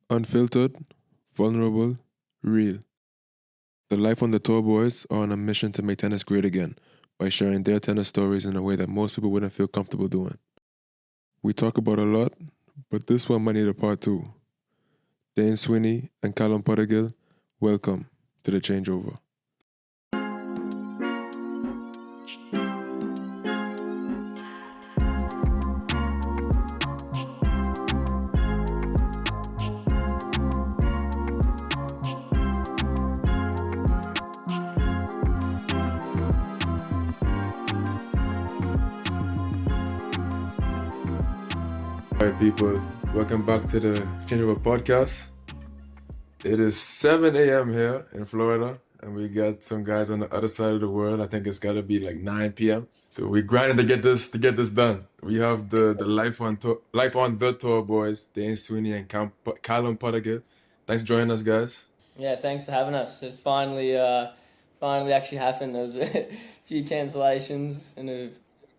Unfiltered, vulnerable, real. The Life on the Tour boys are on a mission to make tennis great again by sharing their tennis stories in a way that most people wouldn't feel comfortable doing. We talk about a lot, but this one might need a part two. Dane Sweeny and Calum Puttergill, welcome to the changeover. All right, people, welcome back to the Changeover podcast. It is 7 a.m. here in Florida, and we got some guys on the other side of the world. I think it's got to be like 9 p.m. So we grinding to get this done. We have the Life on the Tour boys, Dane Sweeny and Calum Puttergill. Thanks for joining us, guys. Yeah, thanks for having us. It finally actually happened. There was a few cancellations and a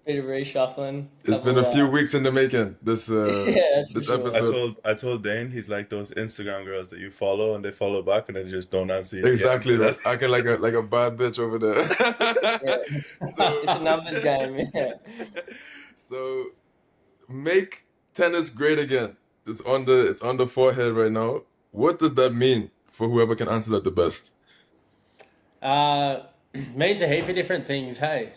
bit of reshuffling. It's been a few weeks in the making. This Yeah, that's for this sure. episode. I told Dane he's like those Instagram girls that you follow and they follow back and then you just don't answer you again. Exactly, that's acting like a bad bitch over there. Yeah. It's a numbers game. Yeah. So, make tennis great again. It's on the forehead right now. What does that mean for whoever can answer that the best? Means a heap of different things. Hey,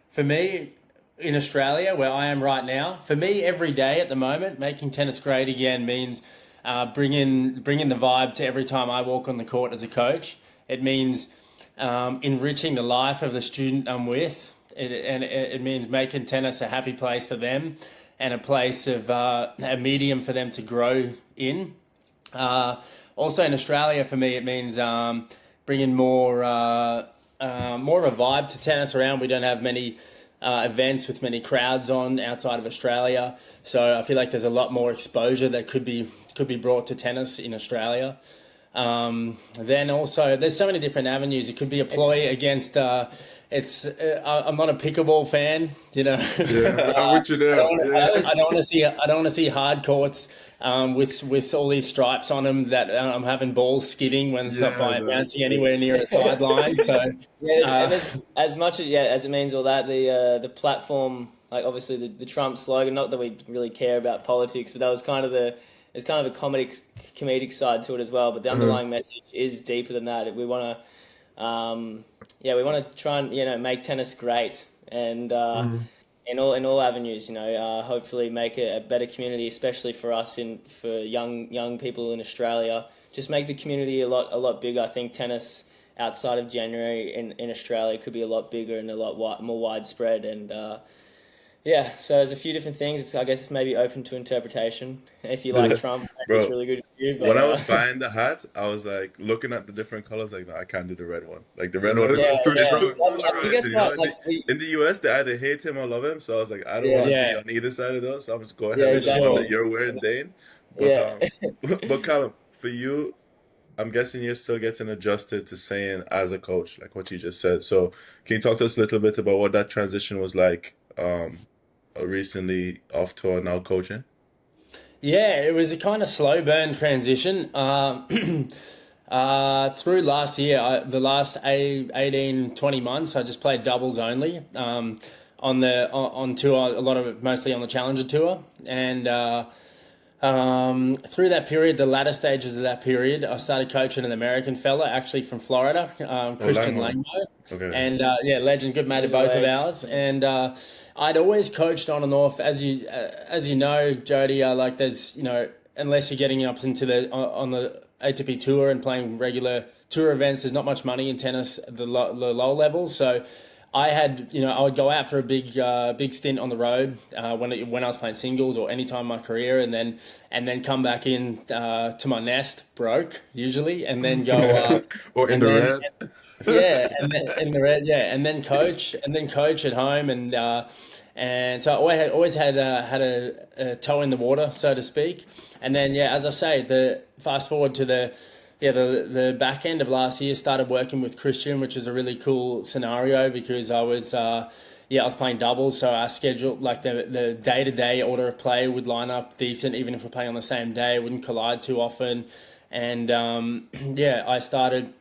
for me, in Australia, where I am right now, for me, every day at the moment, making tennis great again means bringing the vibe to every time I walk on the court as a coach. It means enriching the life of the student I'm with. It means making tennis a happy place for them and a place of a medium for them to grow in. Also in Australia, for me, it means bringing more of a vibe to tennis around. We don't have many events with many crowds on outside of Australia, so I feel like there's a lot more exposure that could be brought to tennis in Australia. Then also, there's so many different avenues. It could be a ploy against. I'm not a pickleball fan, you know. Yeah, I'm with you there. I don't want to see hard courts with all these stripes on them that I'm having balls skidding when it's not bouncing anywhere near a sideline. So there's, as much as it means all that, the platform, like obviously the Trump slogan. Not that we really care about politics, but that was kind of a comedic side to it as well. But the underlying message is deeper than that. We want to try and make tennis great and in all avenues. Hopefully make a better community, especially for us for young people in Australia. Just make the community a lot bigger. I think tennis outside of January in Australia could be a lot bigger and a lot more widespread. And so there's a few different things. I guess it's maybe open to interpretation. If you like Trump, Bro, it's really good for you. But, when I was buying the hat, I was like looking at the different colors, like, no, I can't do the red one. Like the red one is Yeah, too yeah. polarized. In the US, they either hate him or love him. So I was like, I don't want to be on either side of those. So I'm just go ahead with the one that you're wearing, Dane. But but Calum, for you, I'm guessing you're still getting adjusted to saying as a coach, like what you just said. So can you talk to us a little bit about what that transition was like? Recently off tour, now coaching? Yeah, it was a kind of slow burn transition. Through last year, the last 18, 20 months, I just played doubles only on tour, a lot of it mostly on the Challenger Tour. And through that period, the latter stages of that period, I started coaching an American fella, actually from Florida, Christian Langmo. Okay. And legend, good mate of both of ours. And I'd always coached on and off, as you know, Jody. Like there's unless you're getting up into on the ATP tour and playing regular tour events, there's not much money in tennis at the low levels. So I would go out for a big stint on the road when I was playing singles or any time in my career, and then come back in to my nest broke usually, and then go or in the red. And then in the red, and then coach at home, and so I always had a toe in the water, so to speak. And then as I say, the fast forward to the back end of last year, started working with Christian, which is a really cool scenario because I was I was playing doubles, so our schedule, like the day-to-day order of play would line up decent, even if we're playing on the same day. It wouldn't collide too often. And I started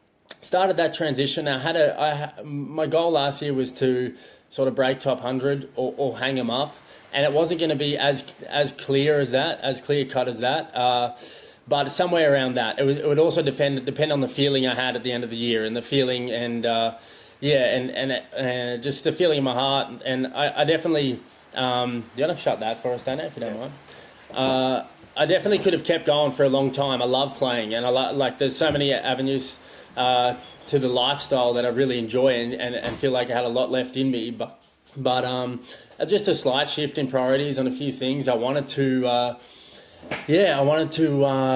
that transition. My goal last year was to sort of break top 100 or hang them up. And it wasn't going to be as clear cut as that. But somewhere around that. It would also depend on the feeling I had at the end of the year, and the feeling and just the feeling in my heart. And I definitely, do you want to shut that for us, Dane, if you don't mind? I definitely could have kept going for a long time. I love playing, and there's so many avenues to the lifestyle that I really enjoy and feel like I had a lot left in me. But just a slight shift in priorities on a few things. I wanted to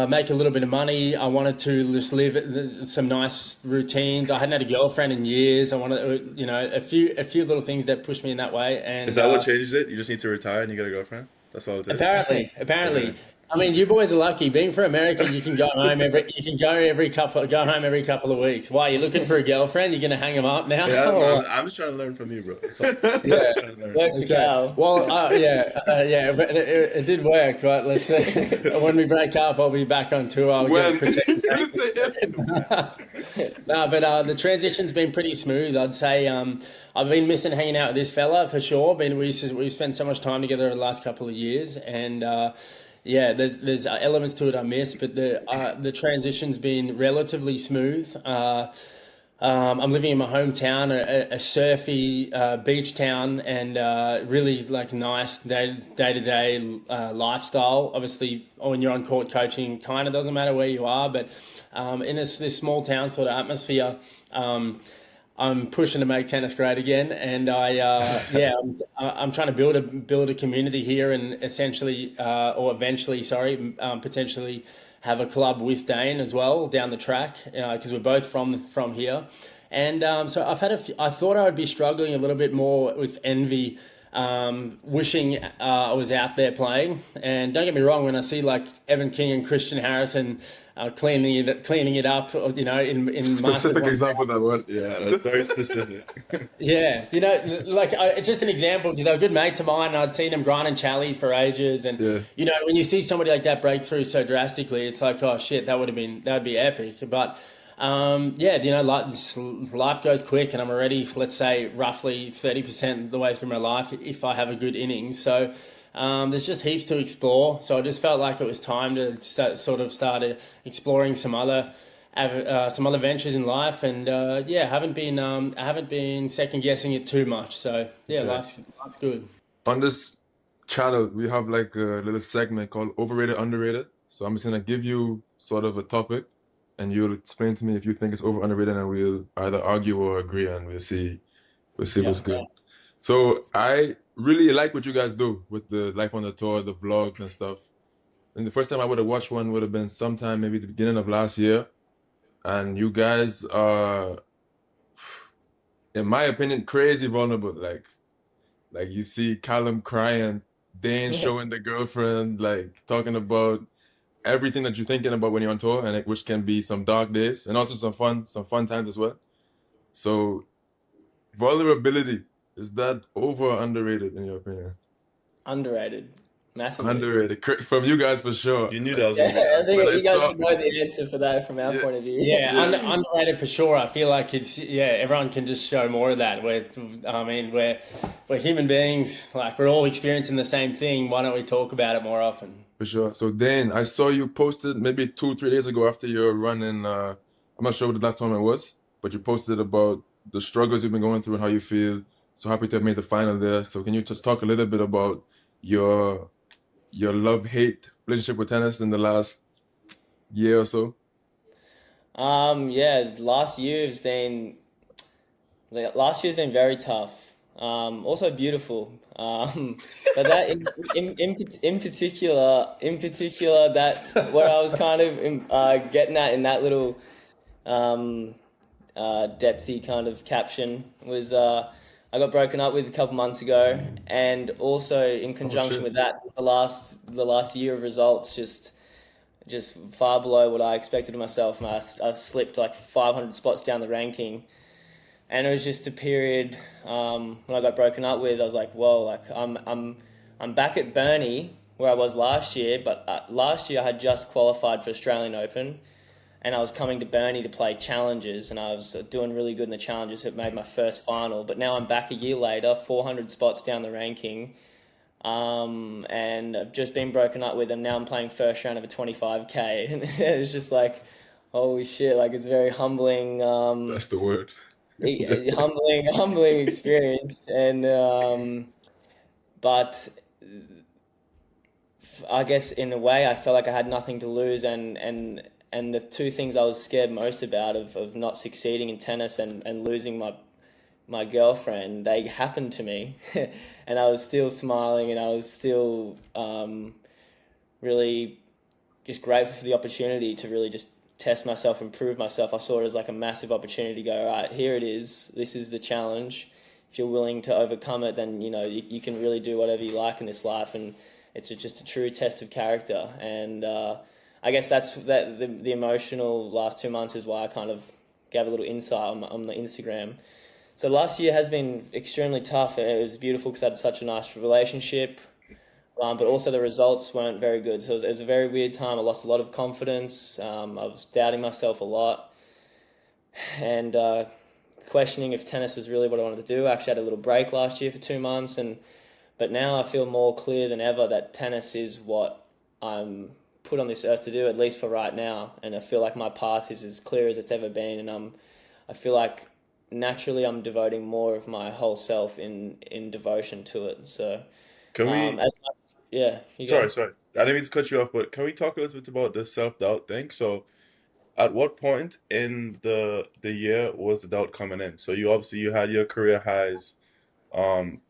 make a little bit of money. I wanted to just live some nice routines. I hadn't had a girlfriend in years. I wanted, a few little things that pushed me in that way. And is that what changes it? You just need to retire and you get a girlfriend? That's all it is. Apparently. Okay. I mean, you boys are lucky. Being from America, you can go home every couple of weeks. Why, you looking for a girlfriend? You're gonna hang them up now? Yeah, I'm just trying to learn from you, bro. Works for Cal. But it did work, right? Let's see. When we break up, I'll be back on tour. The transition's been pretty smooth. I'd say I've been missing hanging out with this fella for sure. We've spent so much time together the last couple of years, and there's elements to it I miss, but the transition's been relatively smooth. I'm living in my hometown, a surfy beach town, and really nice day-to-day lifestyle. Obviously, when you're on court coaching, kind of doesn't matter where you are, but in this small town sort of atmosphere, I'm pushing to make tennis great again, and I'm trying to build a community here, and eventually, potentially have a club with Dane as well down the track, because we're both from here, and so I thought I would be struggling a little bit more with envy, wishing I was out there playing. And don't get me wrong, when I see like Evan King and Christian Harrison cleaning it up, in specific example that one. Yeah, that's very specific. Yeah, it's just an example, because they were good mates of mine, and I'd seen them grinding challies for ages, and when you see somebody like that break through so drastically, it's like, oh shit, that would be epic. But life goes quick, and I'm already, let's say, roughly 30% the way through my life if I have a good innings. So there's just heaps to explore. So I just felt like it was time to start exploring some other ventures in life, and I haven't been second guessing it too much. So life's good. On this channel, we have like a little segment called Overrated, Underrated. So I'm just gonna give you sort of a topic, and you'll explain to me if you think it's over, underrated, and we'll either argue or agree, and we'll see what's good. So I really like what you guys do with the Life on the Tour, the vlogs and stuff. And the first time I would have watched one would have been sometime maybe the beginning of last year. And you guys are, in my opinion, crazy vulnerable. Like you see Calum crying, Dane showing the girlfriend, like talking about everything that you're thinking about when you're on tour, and which can be some dark days and also some fun times as well. So vulnerability, is that over or underrated in your opinion? Underrated. Massively. Underrated. From you guys for sure. You knew that was I think you guys would know the answer for that from our point of view. Underrated for sure. I feel like everyone can just show more of that. We're human beings, like we're all experiencing the same thing. Why don't we talk about it more often? For sure. So Dane, I saw you posted maybe 2-3 days ago after your run in, I'm not sure what the last tournament was, but you posted about the struggles you've been going through and how you feel so happy to have made the final there. So can you just talk a little bit about your love-hate relationship with tennis in the last year or so? Last year's been very tough. Also beautiful. But that in particular that what I was kind of getting at in that little depthy kind of caption was I got broken up with a couple months ago, and also in conjunction with that, the last year of results just far below what I expected of myself, and I slipped like 500 spots down the ranking. and it was just a period when I got broken up with. I was like, whoa, like I'm back at Burnie where I was last year, but last year I had just qualified for Australian Open, and I was coming to Burnie to play challenges, and I was doing really good in the challenges. It made my first final, but now I'm back a year later, 400 spots down the ranking, and I've just been broken up with, and now I'm playing first round of a 25k, and it's just like, holy shit! Like it's very humbling. That's the word. Humbling experience, and but I guess in a way I felt like I had nothing to lose, and the two things I was scared most about of not succeeding in tennis and losing my girlfriend, they happened to me, and I was still smiling, and I was still really just grateful for the opportunity to really just test myself and prove myself. I saw it as like a massive opportunity to go, all right, here it is. This is the challenge. If you're willing to overcome it, then you can really do whatever you like in this life, and it's just a true test of character. And I guess the emotional last 2 months is why I kind of gave a little insight on the Instagram. So last year has been extremely tough. It was beautiful because I had such a nice relationship, but also the results weren't very good. So it was a very weird time. I lost a lot of confidence. I was doubting myself a lot, and questioning if tennis was really what I wanted to do. I actually had a little break last year for 2 months, but now I feel more clear than ever that tennis is what I'm put on this earth to do, at least for right now. And I feel like my path is as clear as it's ever been, and I feel like naturally I'm devoting more of my whole self in devotion to it. So Can we? Yeah. Sorry. I didn't mean to cut you off, but can we talk a little bit about the self-doubt thing? So, at what point in the year was the doubt coming in? So you had your career highs, um,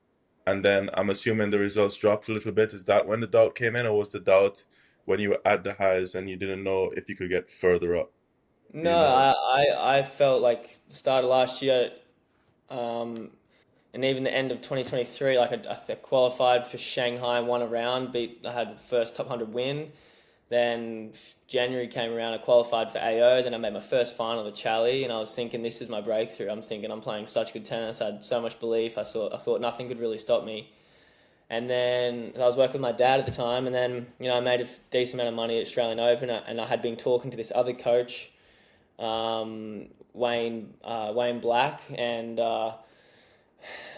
and then I'm assuming the results dropped a little bit. Is that when the doubt came in, or was the doubt when you were at the highs and you didn't know if you could get further up? No, You know. I felt like start of last year, um, and even the end of 2023, like I qualified for Shanghai and won a round, I had first top 100 win. Then January came around, I qualified for AO, then I made my first final with Chally, and I was thinking this is my breakthrough. I'm thinking I'm playing such good tennis, I had so much belief, I thought nothing could really stop me. And then I was working with my dad at the time, and then I made a decent amount of money at Australian Open, and I had been talking to this other coach, Wayne Black, and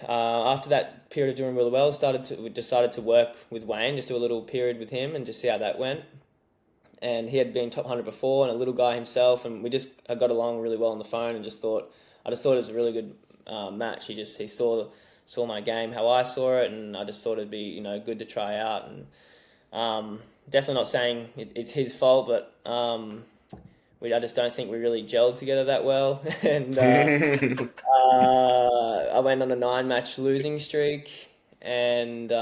after that period of doing really well, we decided to work with Wayne, just do a little period with him and just see how that went. And he had been top 100 before, and a little guy himself, and we just got along really well on the phone, and I just thought it was a really good match. He saw my game how I saw it, and I just thought it'd be good to try out. And definitely not saying it's his fault, but I just don't think we really gelled together that well. And I went on a 9-match losing streak, and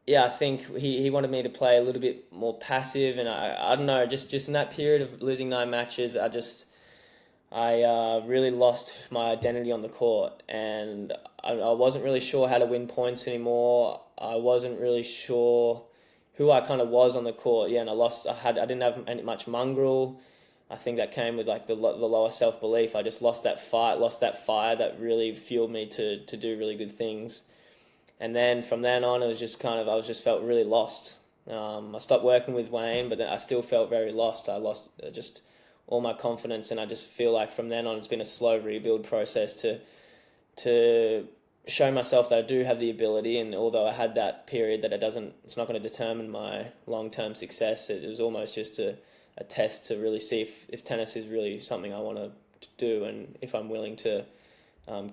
yeah, I think he wanted me to play a little bit more passive, and I don't know, just in that period of losing 9 matches, I really lost my identity on the court, and I wasn't really sure how to win points anymore. I wasn't really sure who I kind of was on the court. Yeah, and I didn't have much mongrel. I think that came with like the lower self-belief. I just lost that fire that really fueled me to do really good things. And then from then on, it was just I just felt really lost. I stopped working with Wayne, but then I still felt very lost. I lost just all my confidence, and I just feel like from then on, it's been a slow rebuild process to show myself that I do have the ability. And although I had that period that it's not going to determine my long-term success, it was almost just a test to really see if tennis is really something I want to do, and if I'm willing to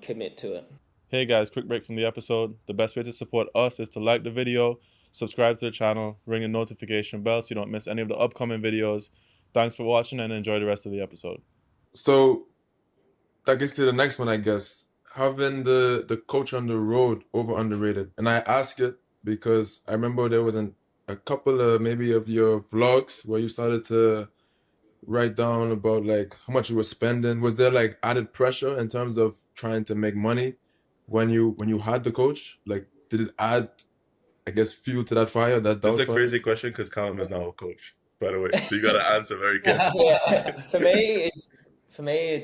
commit to it. Hey guys, quick break from the episode. The best way to support us is to like the video, subscribe to the channel, ring the notification bell so you don't miss any of the upcoming videos. Thanks for watching, and enjoy the rest of the episode. So that gets to the next one, I guess. Having the coach on the road over underrated. And I ask it because I remember there was a couple of maybe of your vlogs where you started to write down about like how much you were spending. Was there like added pressure in terms of trying to make money when you had the coach? Like, did it add, I guess, fuel to that fire? That's a crazy question because Calum is now a coach, by the way. So you got to answer very carefully. Yeah, for me, For me,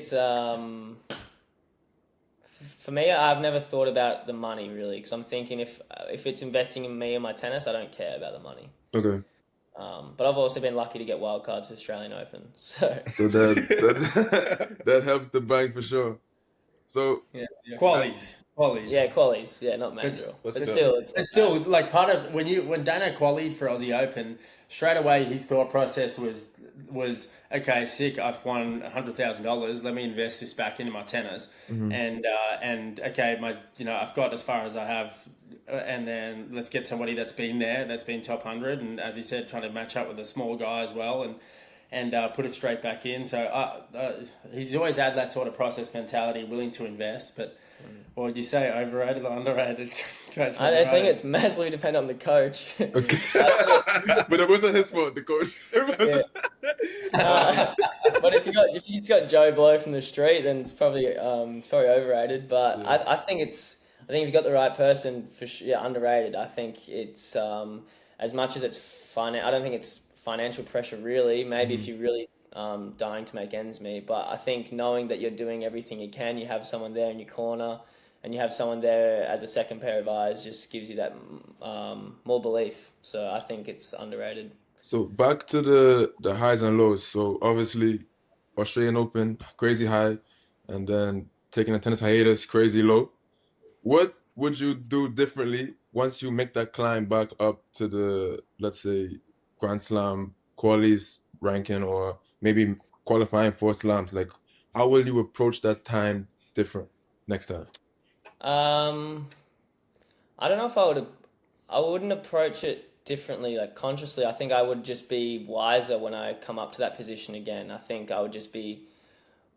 I've never thought about the money really, because I'm thinking if it's investing in me and my tennis, I don't care about the money. Okay. But I've also been lucky to get wildcards to Australian Open, so that helps the bank for sure. So yeah. Qualies. Yeah, qualies. Yeah, not major. But still, it's still like part of when Dana qualied for Aussie Open, straight away his thought process was okay, sick. I've won $100,000. Let me invest this back into my tennis, and okay, I've got as far as I have, and then let's get somebody that's been there, that's been top 100, and as he said, trying to match up with a small guy as well, and put it straight back in. So he's always had that sort of process mentality, willing to invest, but. Or would you say overrated or underrated? Coach, I think it's massively dependent on the coach. Okay. But it wasn't his fault, the coach. But if you got Joe Blow from the street, then it's probably overrated. But yeah. I think if you got the right person, for sure, yeah, underrated. I think it's as much as it's I don't think it's financial pressure really. Maybe if you're really dying to make ends meet, but I think knowing that you're doing everything you can, you have someone there in your corner, and you have someone there as a second pair of eyes, just gives you that more belief. So I think it's underrated. So back to the highs and lows. So obviously, Australian Open, crazy high, and then taking a tennis hiatus, crazy low. What would you do differently once you make that climb back up to the, let's say, Grand Slam qualies ranking, or maybe qualifying for slams? Like, how will you approach that time different next time? I don't know if I wouldn't approach it differently, like consciously. I think I would just be wiser when I come up to that position again. I think I would just be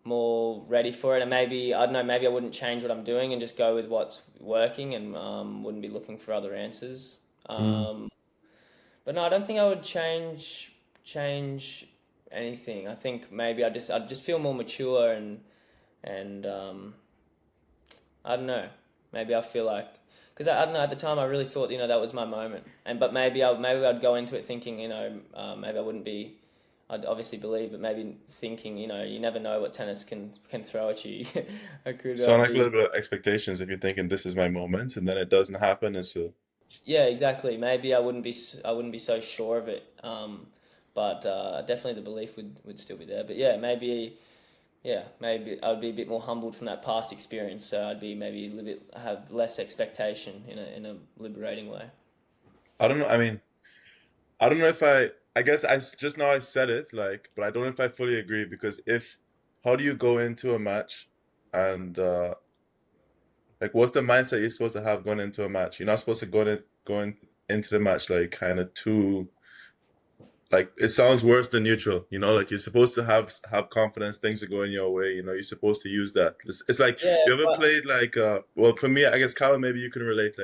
more ready for it, and maybe I wouldn't change what I'm doing and just go with what's working, and wouldn't be looking for other answers. But no, I don't think I would change anything. I think maybe I'd just feel more mature, and I don't know. Maybe I feel like, because I don't know, at the time I really thought that was my moment, but maybe I'd go into it thinking maybe I wouldn't be. I'd obviously believe, but maybe thinking you never know what tennis can throw at you. I could sound like a little bit of expectations if you're thinking this is my moment and then it doesn't happen. Yeah, exactly. Maybe I wouldn't be so sure of it. But definitely the belief would still be there. But yeah, maybe I would be a bit more humbled from that past experience. So I'd be maybe a little bit have less expectation in a liberating way. I don't know. I mean, I don't know if I guess I just now I said it, but I don't know if I fully agree, because how do you go into a match and what's the mindset you're supposed to have going into a match? You're not supposed to go into the match kind of too. It sounds worse than neutral, you're supposed to have confidence, things are going your way, you're supposed to use that. It's like, you ever played well, for me, I guess, Calum, maybe you can relate,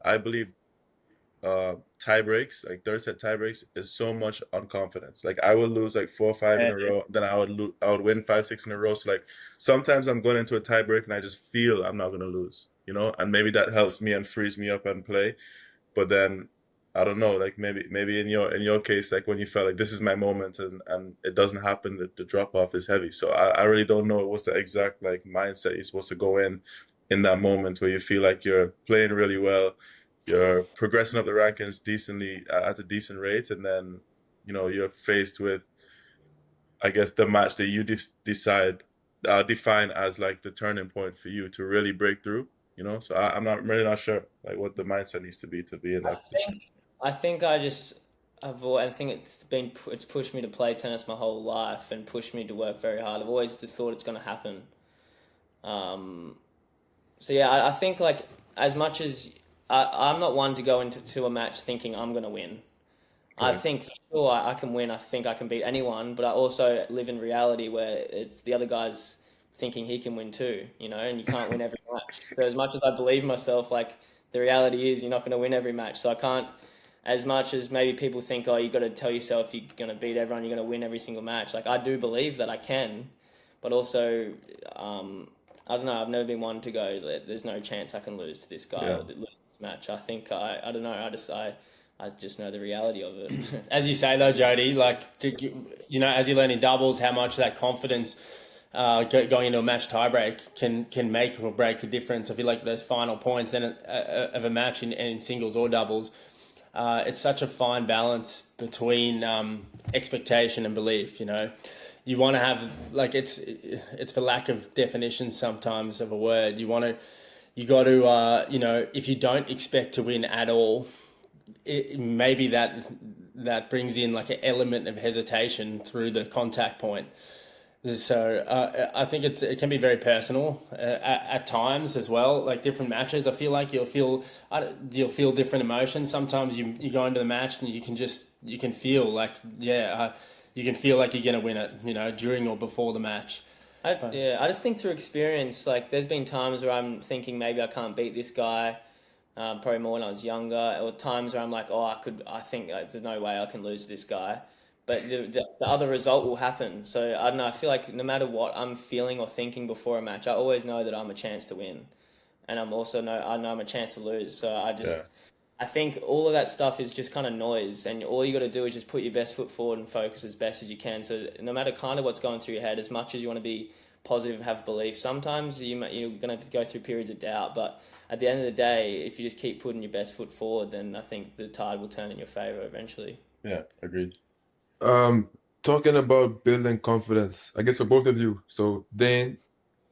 I believe tie breaks, third set tie breaks, is so much on confidence. I would lose 4 or 5 in a row, then I would win 5, 6 in a row. So sometimes I'm going into a tie break and I just feel I'm not going to lose, and maybe that helps me and frees me up and play. But then I don't know, maybe in your case, when you felt this is my moment and it doesn't happen, the drop off is heavy. So I really don't know what's the exact mindset you're supposed to go in that moment where you feel like you're playing really well, you're progressing up the rankings decently at a decent rate, and then you're faced with, I guess, the match that you define as the turning point for you to really break through. So I'm really not sure what the mindset needs to be in that position. I think I just avoid. I think it's pushed me to play tennis my whole life and pushed me to work very hard. I've always thought it's going to happen. So yeah, I think as much as I'm not one to go into a match thinking I'm going to win. Right. I think for sure I can win. I think I can beat anyone, but I also live in reality where it's the other guy's thinking he can win too, and you can't win every match. So as much as I believe myself, the reality is you're not going to win every match. So I can't, as much as maybe people think, you got to tell yourself you're going to beat everyone, you're going to win every single match. I do believe that I can, but also, I don't know, I've never been one to go, there's no chance I can lose to this guy or lose this match. I think, I don't know, I just know the reality of it. As you say though, Jody, as you learn in doubles, how much that confidence going into a match tiebreak can make or break the difference. I feel like those final points then of a match in singles or doubles, it's such a fine balance between expectation and belief. You want to have, like, it's for lack of definition sometimes of a word. You got to if you don't expect to win at all, maybe that brings in like an element of hesitation through the contact point. So I think it can be very personal at times as well. Like different matches, I feel like you'll feel different emotions. Sometimes you go into the match and you can feel like you can feel like you're gonna win it, during or before the match. I just think through experience, like there's been times where I'm thinking maybe I can't beat this guy. Probably more when I was younger, or times where I'm like, I think there's no way I can lose this guy. But the other result will happen. So I don't know. I feel like no matter what I'm feeling or thinking before a match, I always know that I'm a chance to win, and I know I'm a chance to lose. So I think all of that stuff is just kind of noise, and all you got to do is just put your best foot forward and focus as best as you can. So no matter kind of what's going through your head, as much as you want to be positive and have belief, sometimes you're going to go through periods of doubt. But at the end of the day, if you just keep putting your best foot forward, then I think the tide will turn in your favor eventually. Yeah, agreed. Talking about building confidence, I guess for both of you. So Dane,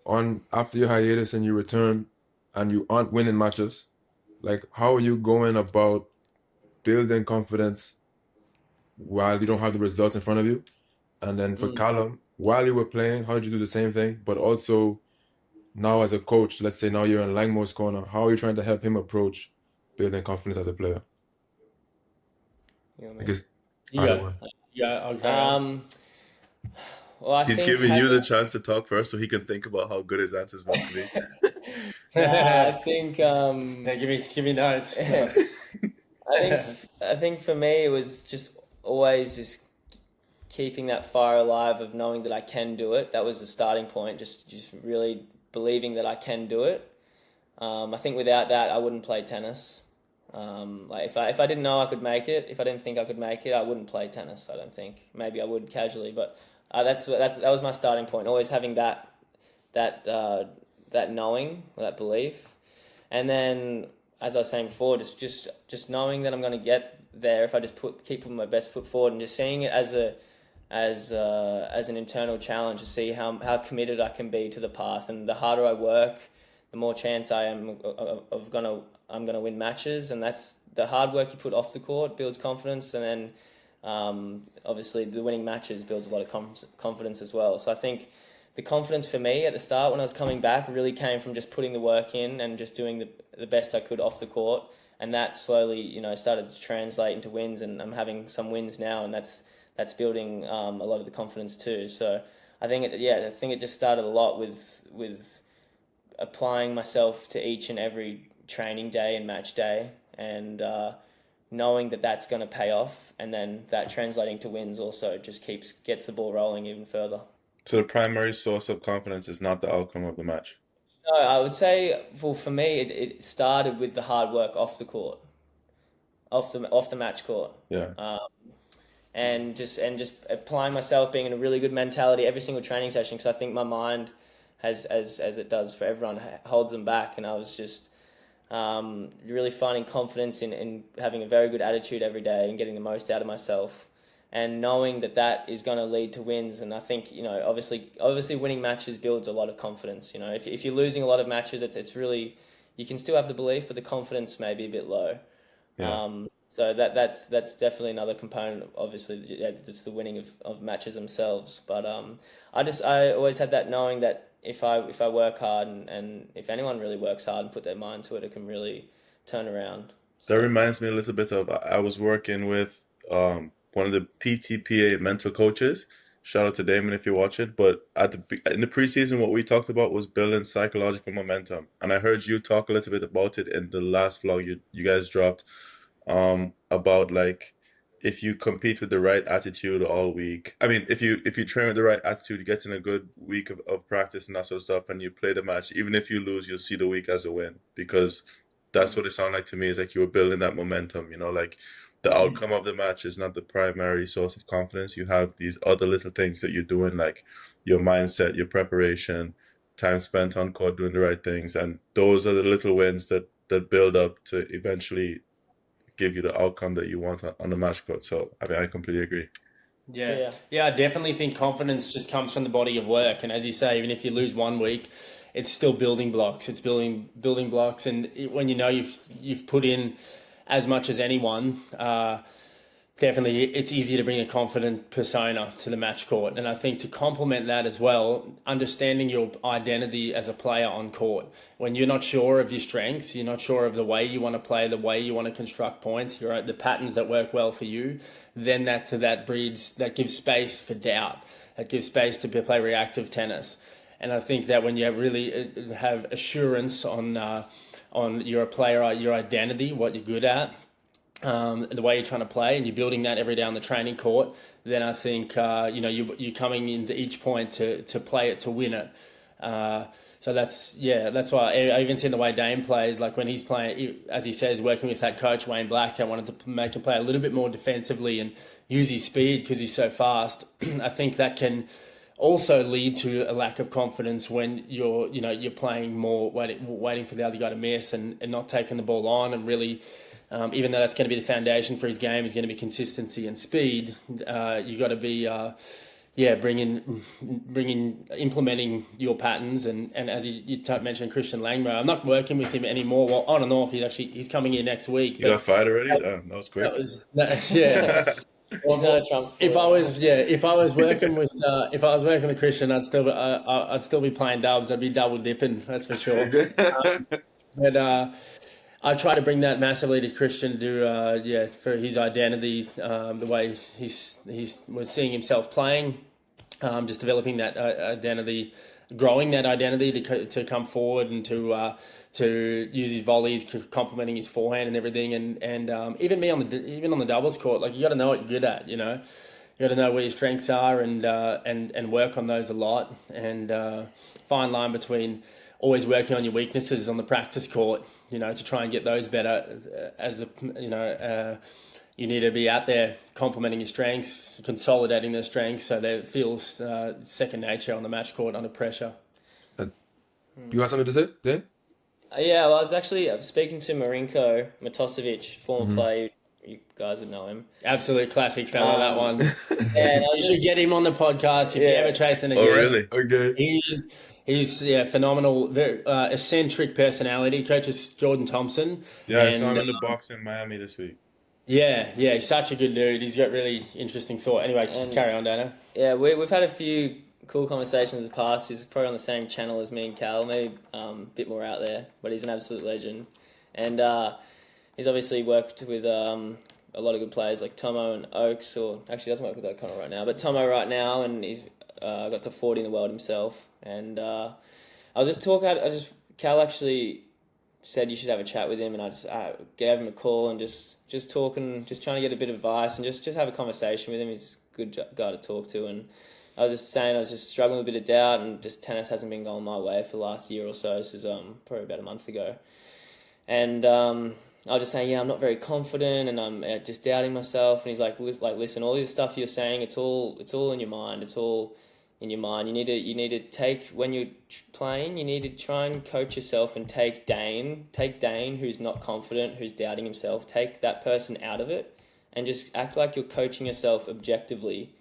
after your hiatus and you return and you aren't winning matches, like how are you going about building confidence while you don't have the results in front of you? And then for Calum, while you were playing, how did you do the same thing? But also now as a coach, let's say now you're in Langmo's corner, how are you trying to help him approach building confidence as a player? I guess either one. Yeah, okay. Well, He's giving you the chance to talk first so he can think about how good his answer's about to be. I think give me notes. I think for me it was just always just keeping that fire alive of knowing that I can do it. That was the starting point. Just really believing that I can do it. I think without that I wouldn't play tennis. Like if I didn't know I could make it, if I didn't think I could make it, I wouldn't play tennis. I don't think. Maybe I would casually, but that was my starting point. Always having that knowing, that belief, and then as I was saying before, just knowing that I'm going to get there if I just keep putting my best foot forward and just seeing it as an internal challenge to see how committed I can be to the path, and the harder I work, the more chance I am I'm gonna win matches, and that's the hard work you put off the court builds confidence, and then obviously the winning matches builds a lot of confidence as well. So I think the confidence for me at the start when I was coming back really came from just putting the work in and just doing the best I could off the court, and that slowly started to translate into wins, and I'm having some wins now, and that's building a lot of the confidence too. So I think it just started a lot with applying myself to each and every training day and match day, and knowing that that's going to pay off, and then that translating to wins also just gets the ball rolling even further. So the primary source of confidence is not the outcome of the match? No, I would say, well, for me, it started with the hard work off the court, off the match court. Yeah. And just applying myself, being in a really good mentality every single training session, because I think my mind has, as it does for everyone, holds them back, and I was just really finding confidence in having a very good attitude every day and getting the most out of myself, and knowing that is going to lead to wins. And I think obviously winning matches builds a lot of confidence. If you're losing a lot of matches, it's really, you can still have the belief, but the confidence may be a bit low. Yeah. So that's definitely another component. Obviously, just the winning of matches themselves. But I always had that knowing that if I work hard, and if anyone really works hard and put their mind to it, it can really turn around. That reminds me a little bit of, I was working with one of the PTPA mental coaches. Shout out to Damon if you watch it. But in the preseason, what we talked about was building psychological momentum, and I heard you talk a little bit about it in the last vlog you guys dropped. About like, if you compete with the right attitude all week, I mean, if you train with the right attitude, you get in a good week of practice and that sort of stuff, and you play the match, even if you lose, you'll see the week as a win, because that's what it sounded like to me. Is like you were building that momentum. Like the outcome of the match is not the primary source of confidence. You have these other little things that you're doing, like your mindset, your preparation, time spent on court doing the right things, and those are the little wins that build up to eventually give you the outcome that you want on the match court. So I mean, I completely agree. Yeah, I definitely think confidence just comes from the body of work, and as you say, even if you lose 1 week, it's still building blocks. It's building blocks, and when you've put in as much as anyone, definitely it's easier to bring a confident persona to the match court. And I think to complement that as well, understanding your identity as a player on court. When you're not sure of your strengths, you're not sure of the way you want to play, the way you want to construct points, the patterns that work well for you, then that gives space for doubt. That gives space to play reactive tennis. And I think that when you really have assurance on you're a player, your identity, what you're good at, the way you're trying to play, and you're building that every day on the training court, then I think you're coming into each point to play it, to win it. So that's why I even seen the way Dane plays, like when he's playing, as he says, working with that coach Wayne Black, I wanted to make him play a little bit more defensively and use his speed because he's so fast. I think that can also lead to a lack of confidence when you're playing more, waiting for the other guy to miss and not taking the ball on, and really, even though that's going to be the foundation for his game, is going to be consistency and speed. You got to be, implementing your patterns. And as you mentioned, Christian Langmo, I'm not working with him anymore. Well, on and off, he's coming in next week. You got fired already? That was quick. If I was working with Christian, I'd still be playing dubs. I'd be double dipping, that's for sure. But I try to bring that massively to Christian for his identity, the way he was seeing himself playing, just developing that identity, growing that identity to come forward and to use his volleys, complementing his forehand and everything, and even me on the doubles court, like you got to know what you're good at, you got to know where your strengths are and work on those a lot, and fine line between always working on your weaknesses on the practice court, to try and get those better. You need to be out there complementing your strengths, consolidating their strengths, so that it feels second nature on the match court under pressure. You got something to say, Dan? Yeah, well, I was speaking to Marinko, Matosevic, former player. You guys would know him. Absolute classic fella, that one. And you should get him on the podcast if you're ever chasing a guest. Oh, really? Okay. He's phenomenal, very eccentric personality. Coaches Jordan Thompson. Yeah, I saw him in the box in Miami this week. Yeah, he's such a good dude. He's got really interesting thought. Anyway, carry on, Dana. Yeah, we've had a few cool conversations in the past. He's probably on the same channel as me and Cal, maybe a bit more out there, but he's an absolute legend. And he's obviously worked with a lot of good players like Tomo and Oaks, or actually doesn't work with O'Connell right now, but Tomo right now, and he's got to 40 in the world himself. And Cal actually said you should have a chat with him, and I gave him a call and just talking, just trying to get a bit of advice and just have a conversation with him. He's a good guy to talk to, and I was just saying I was just struggling with a bit of doubt, and just tennis hasn't been going my way for the last year or so. This is probably about a month ago, and I was just saying, I'm not very confident, and I'm just doubting myself. And he's like, listen, all this stuff you're saying, it's all in your mind. It's all in your mind. You need to take, when you're playing, you need to try and coach yourself and take Dane, who's not confident, who's doubting himself, take that person out of it and just act like you're coaching yourself objectively.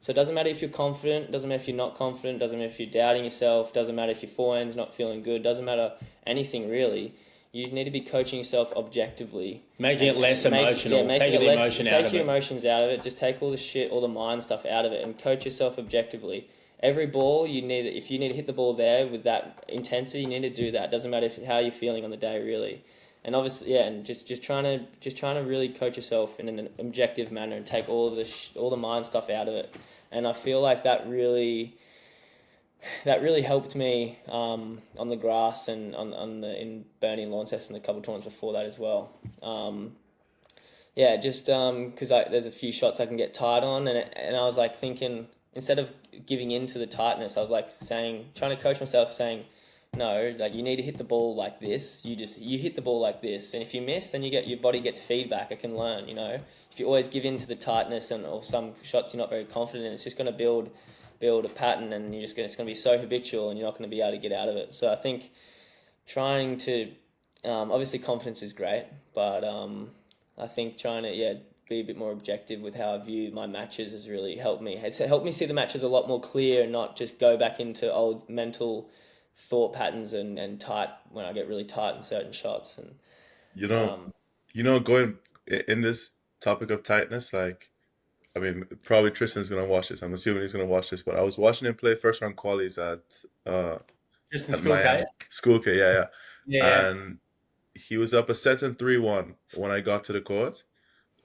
So it doesn't matter if you're confident, doesn't matter if you're not confident, doesn't matter if you're doubting yourself, doesn't matter if your forehand's not feeling good, doesn't matter anything really. You need to be coaching yourself objectively. Making it less emotional. Taking the emotion out of it. Take your emotions out of it. Just take all the shit, all the mind stuff out of it, and coach yourself objectively. Every ball, if you need to hit the ball there with that intensity, you need to do that. It doesn't matter how you're feeling on the day, really. And obviously, and just trying to really coach yourself in an objective manner and take all the mind stuff out of it. And I feel like that really helped me on the grass and in Bernie and Launceston and a couple of tournaments before that as well. Because there's a few shots I can get tight on, and I was like thinking, instead of giving in to the tightness, I was like trying to coach myself, saying, no, like you need to hit the ball like this. You hit the ball like this, and if you miss, then your body gets feedback. It can learn. If you always give in to the tightness or some shots you're not very confident in, it's just going to build a pattern, and it's going to be so habitual, and you're not going to be able to get out of it. So I think trying to obviously confidence is great, but I think trying to be a bit more objective with how I view my matches has really helped me. It's helped me see the matches a lot more clear and not just go back into old mental thought patterns and tight when I get really tight in certain shots. And going in this topic of tightness, like, I mean, probably Tristan's gonna watch this. I'm assuming he's gonna watch this, but I was watching him play first round qualies Tristan at School Miami. K. School K, yeah. Yeah. And he was up a set and 3-1 when I got to the court,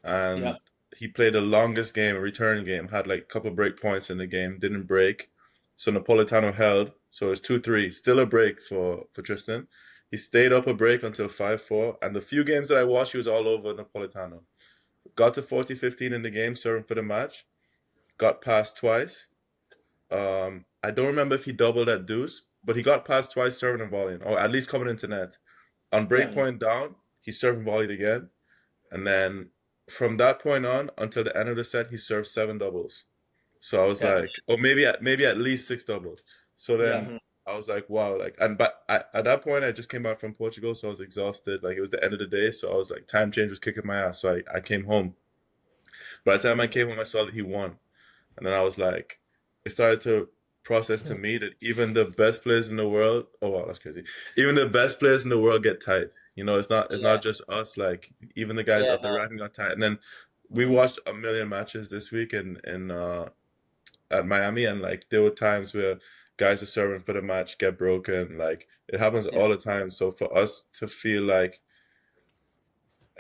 and he played the longest game, a return game, had like a couple break points in the game, didn't break. So Napolitano held, so it was 2-3, still a break for Tristan. He stayed up a break until 5-4, and the few games that I watched, he was all over Napolitano. Got to 40-15 in the game, serving for the match. Got past twice. I don't remember if he doubled at deuce, but he got past twice serving and volleying, or at least coming into net. On break point down, he served and volleyed again. And then from that point on until the end of the set, he served 7 doubles. So I was like, or maybe at least 6 doubles. So then I was like, wow, but at that point I just came back from Portugal, so I was exhausted. Like, it was the end of the day, so I was like, time change was kicking my ass. So I came home. By the time I came home, I saw that he won, and then I was like, it started to process to me that even the best players in the world, oh wow, that's crazy. Even the best players in the world get tight. It's not just us. Like, even the guys up the ranking got tight. And then we watched a million matches this week in at Miami, and like there were times where guys are serving for the match get broken. Like, it happens all the time. So for us to feel like,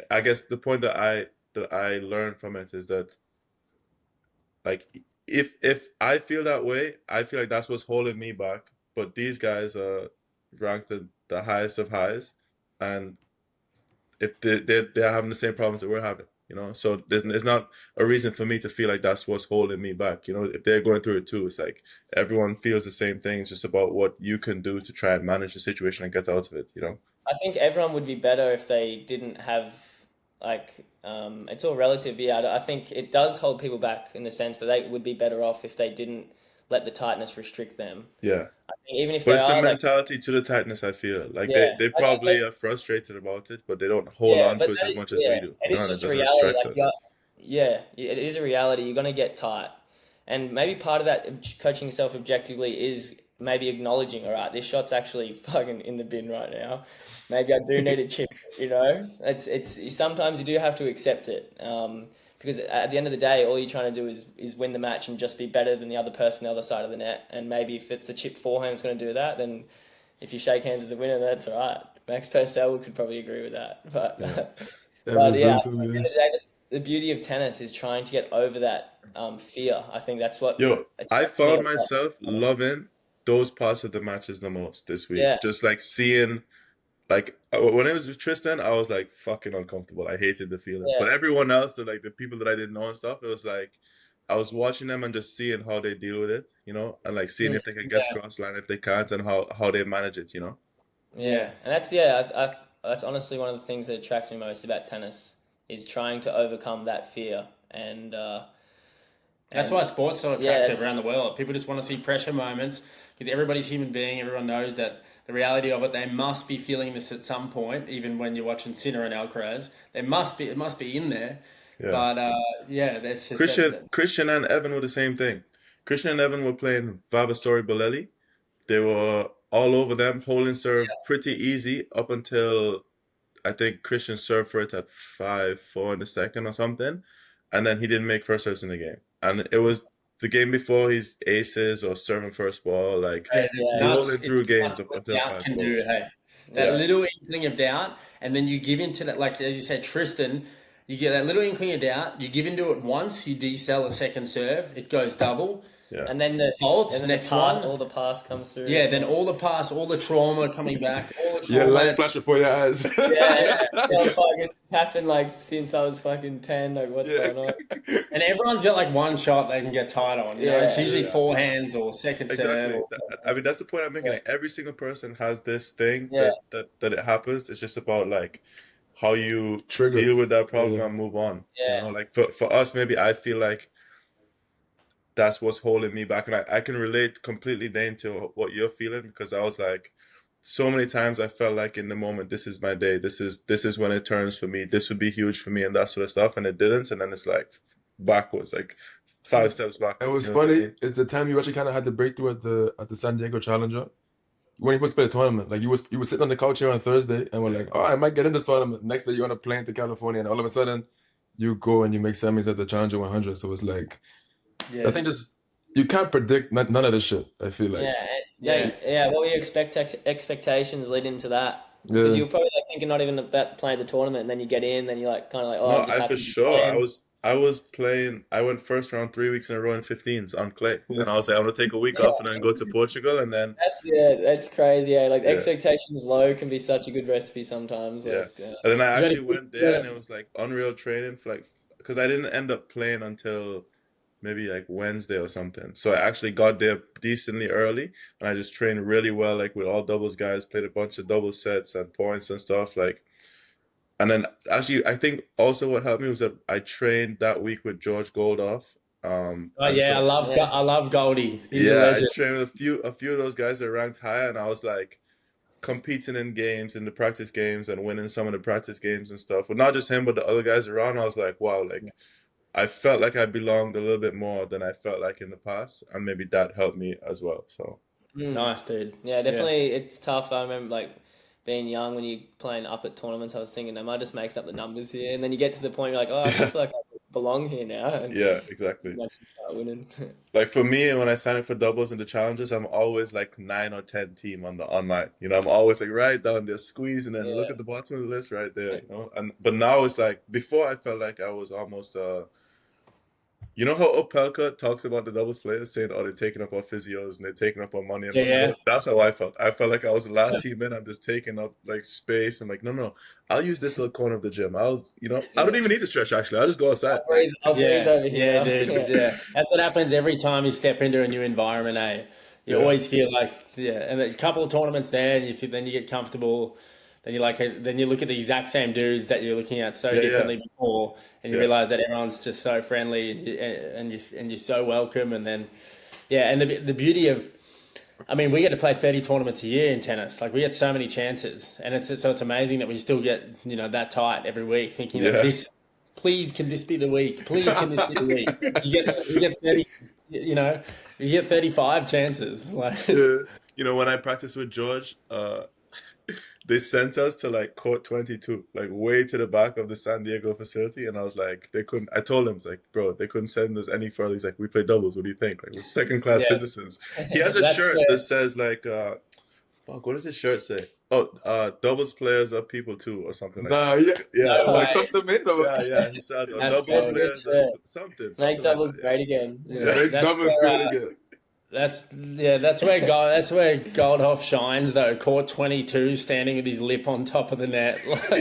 I guess the point that I learned from it is that, like, if I feel that way, I feel like that's what's holding me back. But these guys are ranked the highest of highs, and if they're having the same problems that we're having, so there's not a reason for me to feel like that's what's holding me back. If they're going through it too, it's like everyone feels the same thing. It's just about what you can do to try and manage the situation and get out of it. I think everyone would be better if they didn't have, like, it's all relative. I think it does hold people back in the sense that they would be better off if they didn't let the tightness restrict them. Yeah. I think even if But they it's are, the like, mentality to the tightness, I feel. Like, yeah, they probably are frustrated about it, but they don't hold on but to it as much as we do. it is And it just a doesn't reality. restrict us. It is a reality. You're gonna get tight, and maybe part of that coaching yourself objectively is maybe acknowledging, all right, this shot's actually fucking in the bin right now. Maybe I do need a chip. It's sometimes you do have to accept it. Because at the end of the day, all you're trying to do is win the match and just be better than the other person on the other side of the net. And maybe if it's the chip forehand that's going to do that, then if you shake hands as a winner, that's all right. Max Purcell could probably agree with that. But at the end of the day, that's the beauty of tennis, is trying to get over that fear. I think that's what. I found myself loving those parts of the matches the most this week. Yeah. Just like seeing. Like, when it was with Tristan, I was like fucking uncomfortable. I hated the feeling. Yeah. But everyone else, the people that I didn't know and stuff, it was like I was watching them and just seeing how they deal with it, and like seeing if they can get across line, if they can't, and how they manage it, Yeah, and that's that's honestly one of the things that attracts me most about tennis, is trying to overcome that fear. And that's why sport's so attractive around the world. People just want to see pressure moments, because everybody's a human being. Everyone knows that the reality of it, they must be feeling this at some point. Even when you're watching Sinner and Alcaraz, it must be in there. Yeah. But that's just Christian and Evan were the same thing. Christian and Evan were playing Vavastori Bolelli. They were all over them, holding serve pretty easy up until I think Christian served for it at 5-4 in the second or something, and then he didn't make first serves in the game. And it was the game before his aces or serving first ball, like rolling through games up until 5-4. That little inkling of doubt, and then you give into that, like as you said, Tristan, you get that little inkling of doubt, you give into it once, you decel a second serve, it goes double, Yeah. And then the Fault, and then next the part, one. all the past comes through. Yeah, then all the past, all the trauma coming back, all the Yeah, trauma. light flash before your eyes. Yeah, fuck, it's happened like since I was fucking 10. Like, what's going on? And everyone's got like one shot they can get tight on. You know, it's usually forehands or second serve. Exactly. I mean, that's the point I'm making. Like, every single person has this thing Yeah. that it happens. It's just about like how you Trigger. deal with that problem and move on. Yeah. You know, like for us, maybe I feel like that's what's holding me back, and I can relate completely, Dane, to what you're feeling, because I was like, so many times I felt like in the moment, this is my day. This is when it turns for me. This would be huge for me, and that sort of stuff, and it didn't, and then it's like backwards, like 5 steps backwards. It was you know what I funny. mean? It's the time you actually kind of had the breakthrough at the San Diego Challenger when you was play the tournament. Like you was sitting on the couch here on Thursday and we're like, oh, I might get in this tournament. Next day you're on a plane to California, and all of a sudden you go and you make semis at the Challenger 100. So it's like, I think just you can't predict none of this shit. I feel like What were your expectations leading to that? Because you were probably like thinking not even about playing the tournament, and then you get in, then you're like kind of like, oh, I'm just No, happy for to be sure. playing. I was playing. I went first round 3 weeks in a row in 15s on clay, and I was like, I'm gonna take a week off and then go to Portugal, and then That's crazy. Yeah, like expectations low can be such a good recipe sometimes. Like, and then I actually went there, and it was like unreal training for like, because I didn't end up playing until maybe like Wednesday or something. So I actually got there decently early, and I just trained really well, like with all doubles guys, played a bunch of double sets and points and stuff, like. And then actually, I think also what helped me was that I trained that week with George Goldoff. I love Goldie. He's a legend. I trained with a few of those guys that ranked higher, and I was like competing in games, in the practice games, and winning some of the practice games and stuff. But not just him, but the other guys around. I was like, wow, like I felt like I belonged a little bit more than I felt like in the past, and maybe that helped me as well. So nice, dude. Yeah, definitely. It's tough. I remember like being young when you're playing up at tournaments. I was thinking, am I just making up the numbers here? And then you get to the point you're like, oh, I feel like I belong here now. And yeah, exactly. you actually start winning. Like for me, when I sign up for doubles and the challenges, I'm always like 9 or 10 team on the online. You know, I'm always like right down there squeezing, and look at the bottom of the list right there. You know, but now it's like, before I felt like I was almost you know how Opelka talks about the doubles players saying, oh, they're taking up our physios and they're taking up our money. That's how I felt. I felt like I was the last team in. I'm just taking up like space. I'm like, no, I'll use this little corner of the gym. I don't even need to stretch, actually. I'll just go outside. I'll breathe over here. Yeah, dude. Yeah. That's what happens every time you step into a new environment, eh? You always feel like, and a couple of tournaments there, and then you get comfortable. Then you look at the exact same dudes that you're looking at so differently before, and you realize that everyone's just so friendly and you're so welcome. And then, and the beauty of, I mean, we get to play 30 tournaments a year in tennis. Like we get so many chances, and it's amazing that we still get that tight every week. Thinking that please can this be the week? Please can this be the week? You get 30, you get 35 chances. Like when I practiced with George, they sent us to like court 22, like way to the back of the San Diego facility, and I was like, I told him, like, bro, they couldn't send us any further. He's like, we play doubles. What do you think? Like, we're second-class citizens. He has a shirt that says like, fuck, what does his shirt say? Oh, doubles players are people too, or something like that. It's like custom made. He said doubles players are something. Make doubles great again. Make doubles great again. That's where Goldhoff shines though. Court 22, standing with his lip on top of the net. I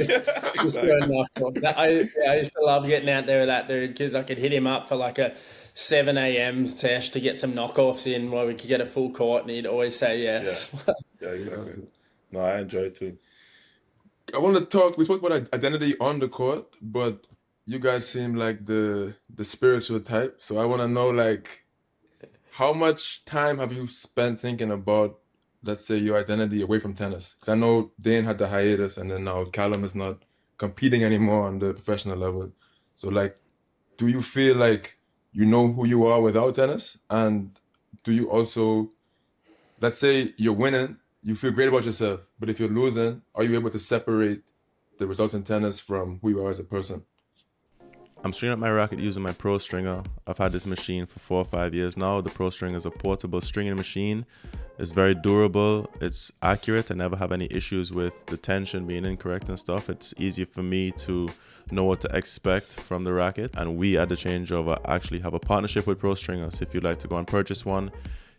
used to love getting out there with that dude because I could hit him up for like a 7 a.m. sesh to get some knockoffs in where we could get a full court, and he'd always say yes. Yeah, exactly. No, I enjoy it too. I want to talk. We spoke about identity on the court, but you guys seem like the spiritual type. So I want to know, like, how much time have you spent thinking about, let's say, your identity away from tennis? Because I know Dane had the hiatus, and then now Calum is not competing anymore on the professional level. So, like, do you feel like you know who you are without tennis? And do you also, let's say you're winning, you feel great about yourself, but if you're losing, are you able to separate the results in tennis from who you are as a person? I'm stringing up my racket using my Pro Stringer. I've had this machine for 4 or 5 years now. The Pro Stringer is a portable stringing machine It's very durable. It's accurate. I never have any issues with the tension being incorrect and stuff. It's easy for me to know what to expect from the racket. And we at the Changeover actually have a partnership with Pro Stringers. If you'd like to go and purchase one,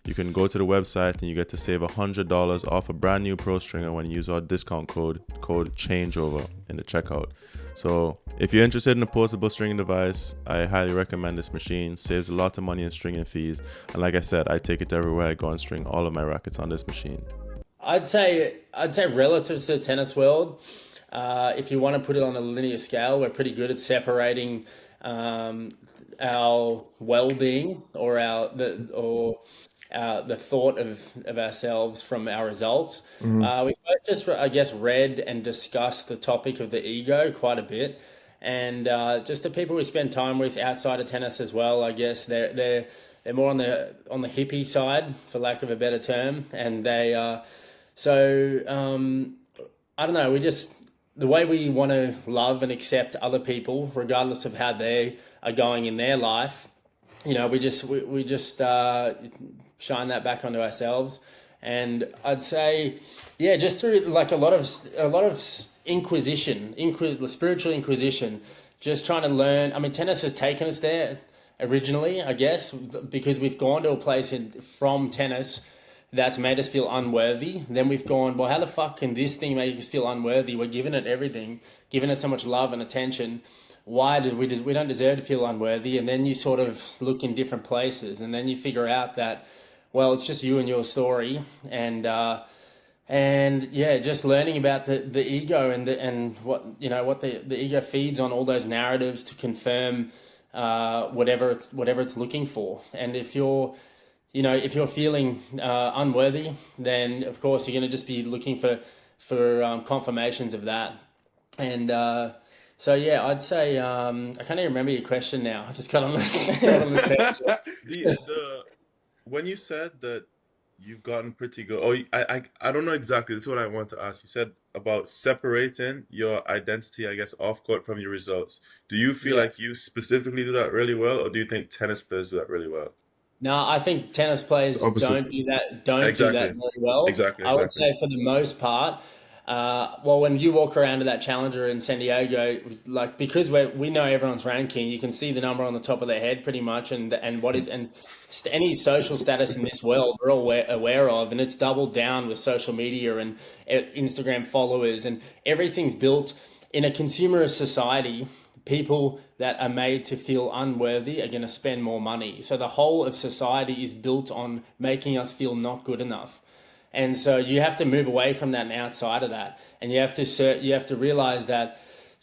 you can go to the website and you get to save $100 off a brand new Pro Stringer when you use our discount code Changeover in the checkout. So if you're interested in a portable stringing device, I highly recommend this machine. Saves a lot of money in stringing fees. And like I said, I take it everywhere I go and string all of my rackets on this machine. I'd say relative to the tennis world, if you want to put it on a linear scale, we're pretty good at separating our well-being or the thought of ourselves from our results. We've both just, I guess, read and discussed the topic of the ego quite a bit, and just the people we spend time with outside of tennis as well. I guess they're more on the hippie side, for lack of a better term, and they I don't know. The way we want to love and accept other people, regardless of how they are going in their life, we just shine that back onto ourselves. And I'd say, just through like a lot of spiritual inquisition, just trying to learn. I mean, tennis has taken us there originally, I guess, because we've gone to a place from tennis that's made us feel unworthy. Then we've gone, well, how the fuck can this thing make us feel unworthy? We're giving it everything, giving it so much love and attention. Why did we don't deserve to feel unworthy? And then you sort of look in different places, and then you figure out that, well, it's just you and your story, and just learning about the ego and what the ego feeds on all those narratives to confirm whatever it's looking for. And if you're feeling unworthy, then of course you're going to just be looking for confirmations of that. And I'd say I can't even remember your question now. I just got on the when you said that you've gotten pretty good. I don't know exactly. That's what I want to ask. You said about separating your identity, I guess, off court from your results. Do you feel like you specifically do that really well, or do you think tennis players do that really well? No, I think tennis players don't do that very well. Exactly. I would say for the most part, when you walk around to that Challenger in San Diego, like, because we know everyone's ranking, you can see the number on the top of their head pretty much, and any social status in this world we're all aware of, and it's doubled down with social media and Instagram followers, and everything's built in a consumerist society. People that are made to feel unworthy are going to spend more money. So the whole of society is built on making us feel not good enough. And so you have to move away from that and outside of that. And you have to realize that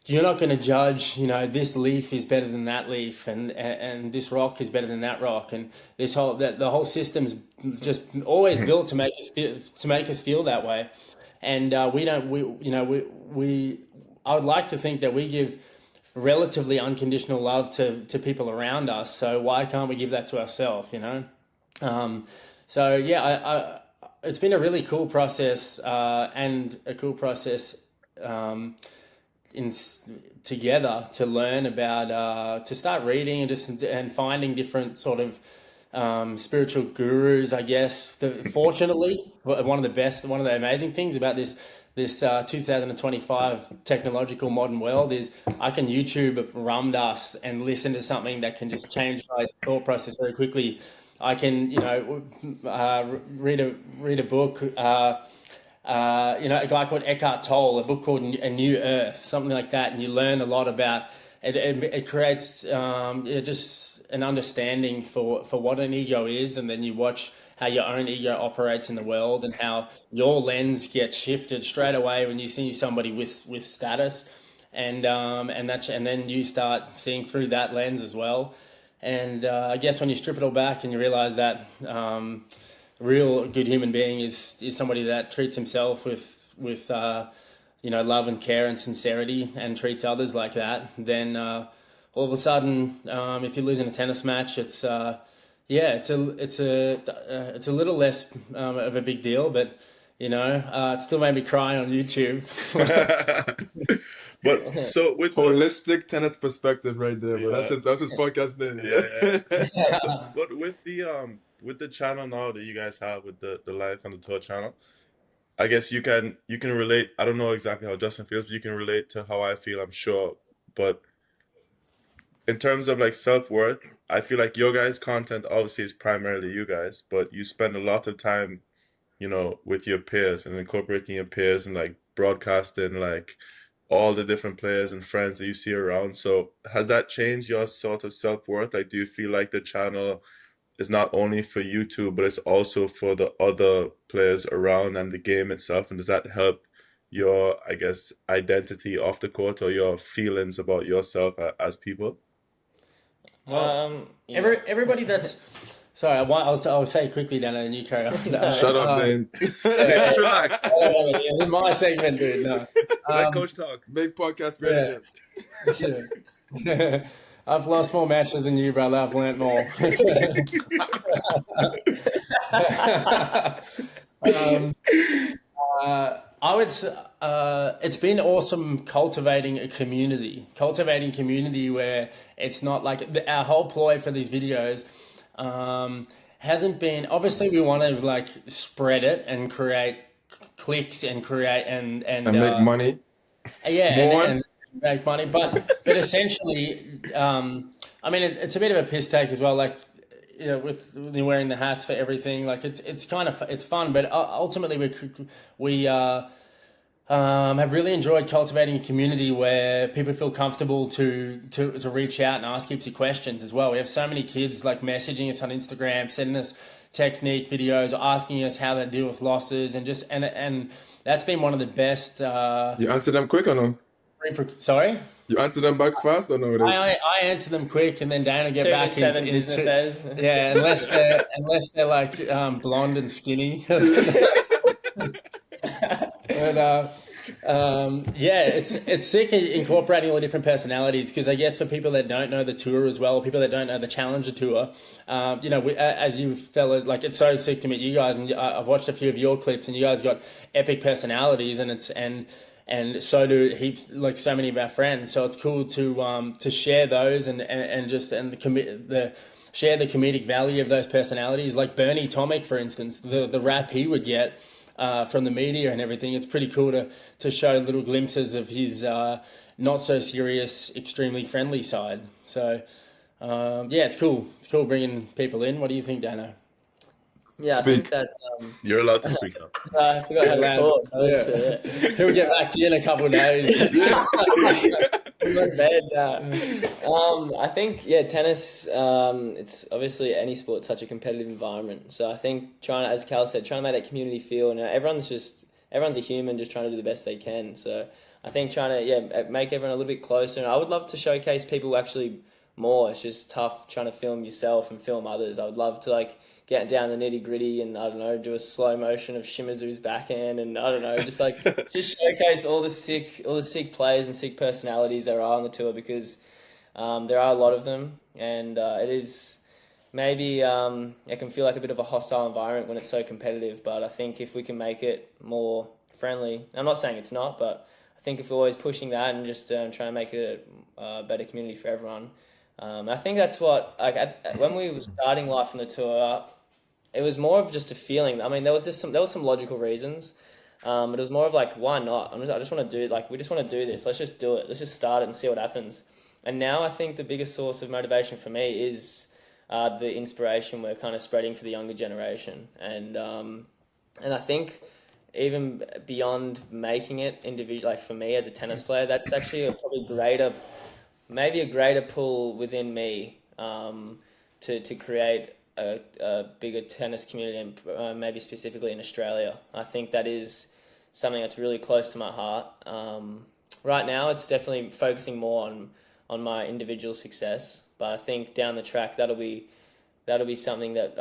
you're not going to judge, this leaf is better than that leaf, and this rock is better than that rock. And the whole system's just always built to make us feel that way. And I would like to think that we give relatively unconditional love to people around us. So why can't we give that to ourselves, it's been a really cool process, and a cool process together to learn about, to start reading and finding different sort of spiritual gurus, I guess. Fortunately, one of the amazing things about this 2025 technological modern world is I can YouTube Ram Dass and listen to something that can just change my thought process very quickly. I can, read a book, a guy called Eckhart Tolle, a book called A New Earth, something like that, and you learn a lot about it. It creates just an understanding for what an ego is, and then you watch how your own ego operates in the world and how your lens gets shifted straight away when you see somebody with status, and then you start seeing through that lens as well. And I guess when you strip it all back and you realize that real good human being is somebody that treats himself with love and care and sincerity and treats others like that, then all of a sudden, if you lose in a tennis match, it's a little less of a big deal, but it still made me cry on YouTube. But so with holistic tennis perspective right there, but that's his podcast name. Yeah. But with the with the channel now that you guys have with the Life on the Tour channel, I guess you can relate. I don't know exactly how Justin feels, but you can relate to how I feel, I'm sure. But in terms of like self-worth, I feel like your guys' content obviously is primarily you guys, but you spend a lot of time, with your peers and incorporating your peers and like broadcasting like all the different players and friends that you see around. So has that changed your sort of self-worth? Like, do you feel like the channel is not only for you two, but it's also for the other players around and the game itself? And does that help your, I guess, identity off the court or your feelings about yourself as people? Well, everybody that's sorry, I'll say it quickly, Dan, and then you carry on. Shut up, Dane. Just relax. This is my segment, dude. No. Let coach talk. Big podcast ready. Yeah. I've lost more matches than you, brother. I've learnt more. I would say it's been awesome cultivating community where it's not like our whole ploy for these videos hasn't been, obviously we want to like spread it and create clicks and create and make money. Yeah, and make money, but essentially, I mean, it's a bit of a piss take as well. Like, with wearing the hats for everything, like it's kind of it's fun, but ultimately we have really enjoyed cultivating a community where people feel comfortable to reach out and ask heaps of questions as well. We have so many kids like messaging us on Instagram, sending us technique videos, asking us how they deal with losses, and that's been one of the best. You answer them quick or no? Sorry? You answer them back fast or no? I answer them quick, and then Dan will get back in business days. Yeah, unless they're like blonde and skinny. But yeah, it's sick incorporating all the different personalities, because I guess for people that don't know the tour as well, people that don't know the Challenger Tour, as you fellas, like, it's so sick to meet you guys, and I've watched a few of your clips, and you guys got epic personalities, and so do heaps, like so many of our friends. So it's cool to share those and share the comedic value of those personalities. Like Bernie Tomic, for instance, the rap he would get from the media and everything. It's pretty cool to show little glimpses of his not so serious, extremely friendly side. So yeah, it's cool. It's cool bringing people in. What do you think, Dano? Yeah, Speak. I think that's. You're allowed to speak now. I forgot how to talk. Yeah. He'll get back to you in a couple of days. I think tennis. It's obviously any sport, such a competitive environment. So I think as Cal said, trying to make that community feel, and everyone's a human, just trying to do the best they can. So I think trying to make everyone a little bit closer. And I would love to showcase people actually more. It's just tough trying to film yourself and film others. I would love to get down the nitty gritty and, I don't know, do a slow motion of Shimizu's backhand, and I don't know, just showcase all the sick players and sick personalities there are on the tour, because there are a lot of them, and it is maybe it can feel like a bit of a hostile environment when it's so competitive. But I think if we can make it more friendly, I'm not saying it's not, but I think if we're always pushing that and just trying to make it a better community for everyone. I think that's what, when we were starting Life on the Tour, it was more of just a feeling. I mean, there was some logical reasons, but it was more of why not? I just want to do we just want to do this. Let's just do it. Let's just start it and see what happens. And now I think the biggest source of motivation for me is the inspiration we're kind of spreading for the younger generation, and I think even beyond making it individual, for me as a tennis player, that's actually maybe a greater pull within me to create a bigger tennis community, and maybe specifically in Australia. I think that is something that's really close to my heart. Right now, it's definitely focusing more on my individual success, but I think down the track that'll be something that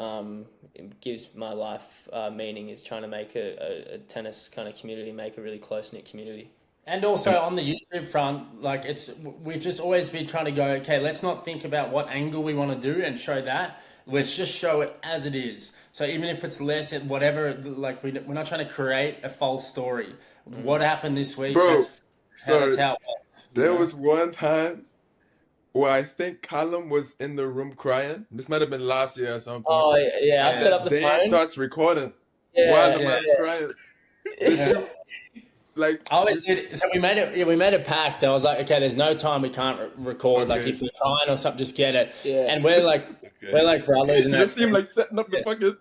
gives my life meaning, is trying to make a tennis kind of community, make a really close-knit community. And also on the YouTube front, we've just always been trying to go, okay, let's not think about what angle we want to do and show that. Let's just show it as it is. So even if it's less, whatever, we're not trying to create a false story. What happened this week? Bro, that's how it works. There was one time where I think Calum was in the room crying. This might have been last year at some point. Oh yeah, I set up the Dane phone. starts recording while the man's crying. Like, so we made it. Yeah, we made a pact. I was like, okay, there's no time we can't record. Like, if you're crying or something, just get it. Yeah. And we're like brothers. And it just seemed like setting up the fucking.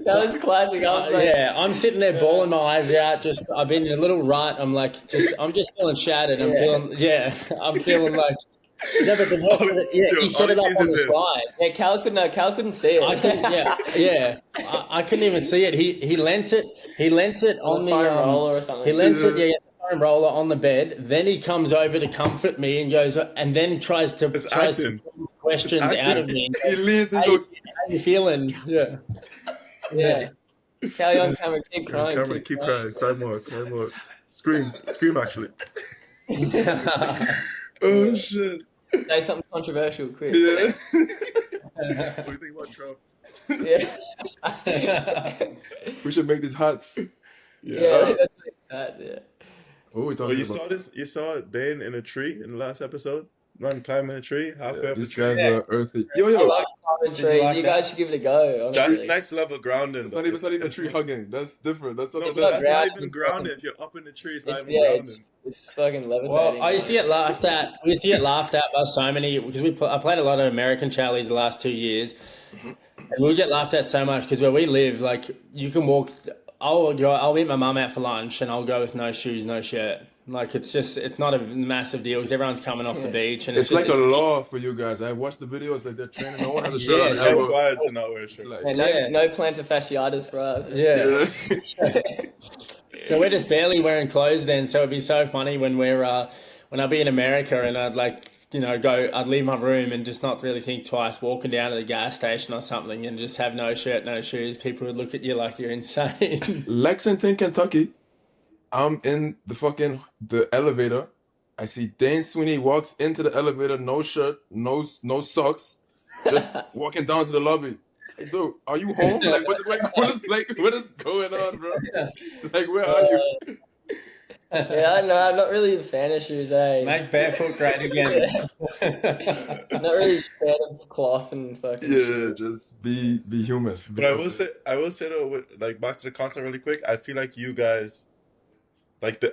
That was classic. I was like, I'm sitting there bawling my eyes out. I've been in a little rut. I'm just feeling shattered. I'm feeling like. No, but he set it up on the slide. Yeah, Cal couldn't see it. I couldn't. I couldn't even see it. He lent it. He lent it on the foam roller or something. He lent it. Yeah, the foam roller on the bed. Then he comes over to comfort me and goes, and then tries to pull questions out of me. He leans and goes, "How you feeling?" Yeah. Yeah. Cal on camera, keep crying. Keep crying. Cry more. Scream actually. Oh shit. Say something controversial, quick. Yeah. What do you think about Trump? Yeah. We should make these huts. Yeah, that's really sad. Yeah. What are we talking about? Saw this? You saw Dane in a tree in the last episode? Man climbing a tree, halfway up the These tree. guys are earthy. I Yo. like climbing trees. You guys should give it a go. Honestly. That's next level grounding. It's not even tree hugging. That's different. That's something. That's not even grounded. If you're up in the tree, it's not even grounding. It's fucking levitating. Well, I used to get laughed at. We used to get laughed at by so many because I played a lot of American Charlies the last 2 years, and we get laughed at so much because where we live, like you can walk. I'll meet my mum out for lunch and I'll go with no shoes, no shirt. Like it's not a massive deal because everyone's coming off the beach and it's like a law for you guys. I watched the videos like they're training. No one has a shirt on. It's so required to not wear a shirt. No plantar fasciitis for us. So we're just barely wearing clothes then. So it'd be so funny when I'd be in America and I'd I'd leave my room and just not really think twice, walking down to the gas station or something and just have no shirt, no shoes. People would look at you like you're insane. Lexington, Kentucky. I'm in the elevator. I see Dane Sweeny walks into the elevator, no shirt, no socks, just walking down to the lobby. Like, dude, are you home? What is going on, bro? Like, where are you? Yeah, no, I'm not really a fan of shoes, eh? Make barefoot great again. I'm not really a fan of cloth and fucking. Yeah, just be human. But I will say though, back to the content really quick. I feel like you guys.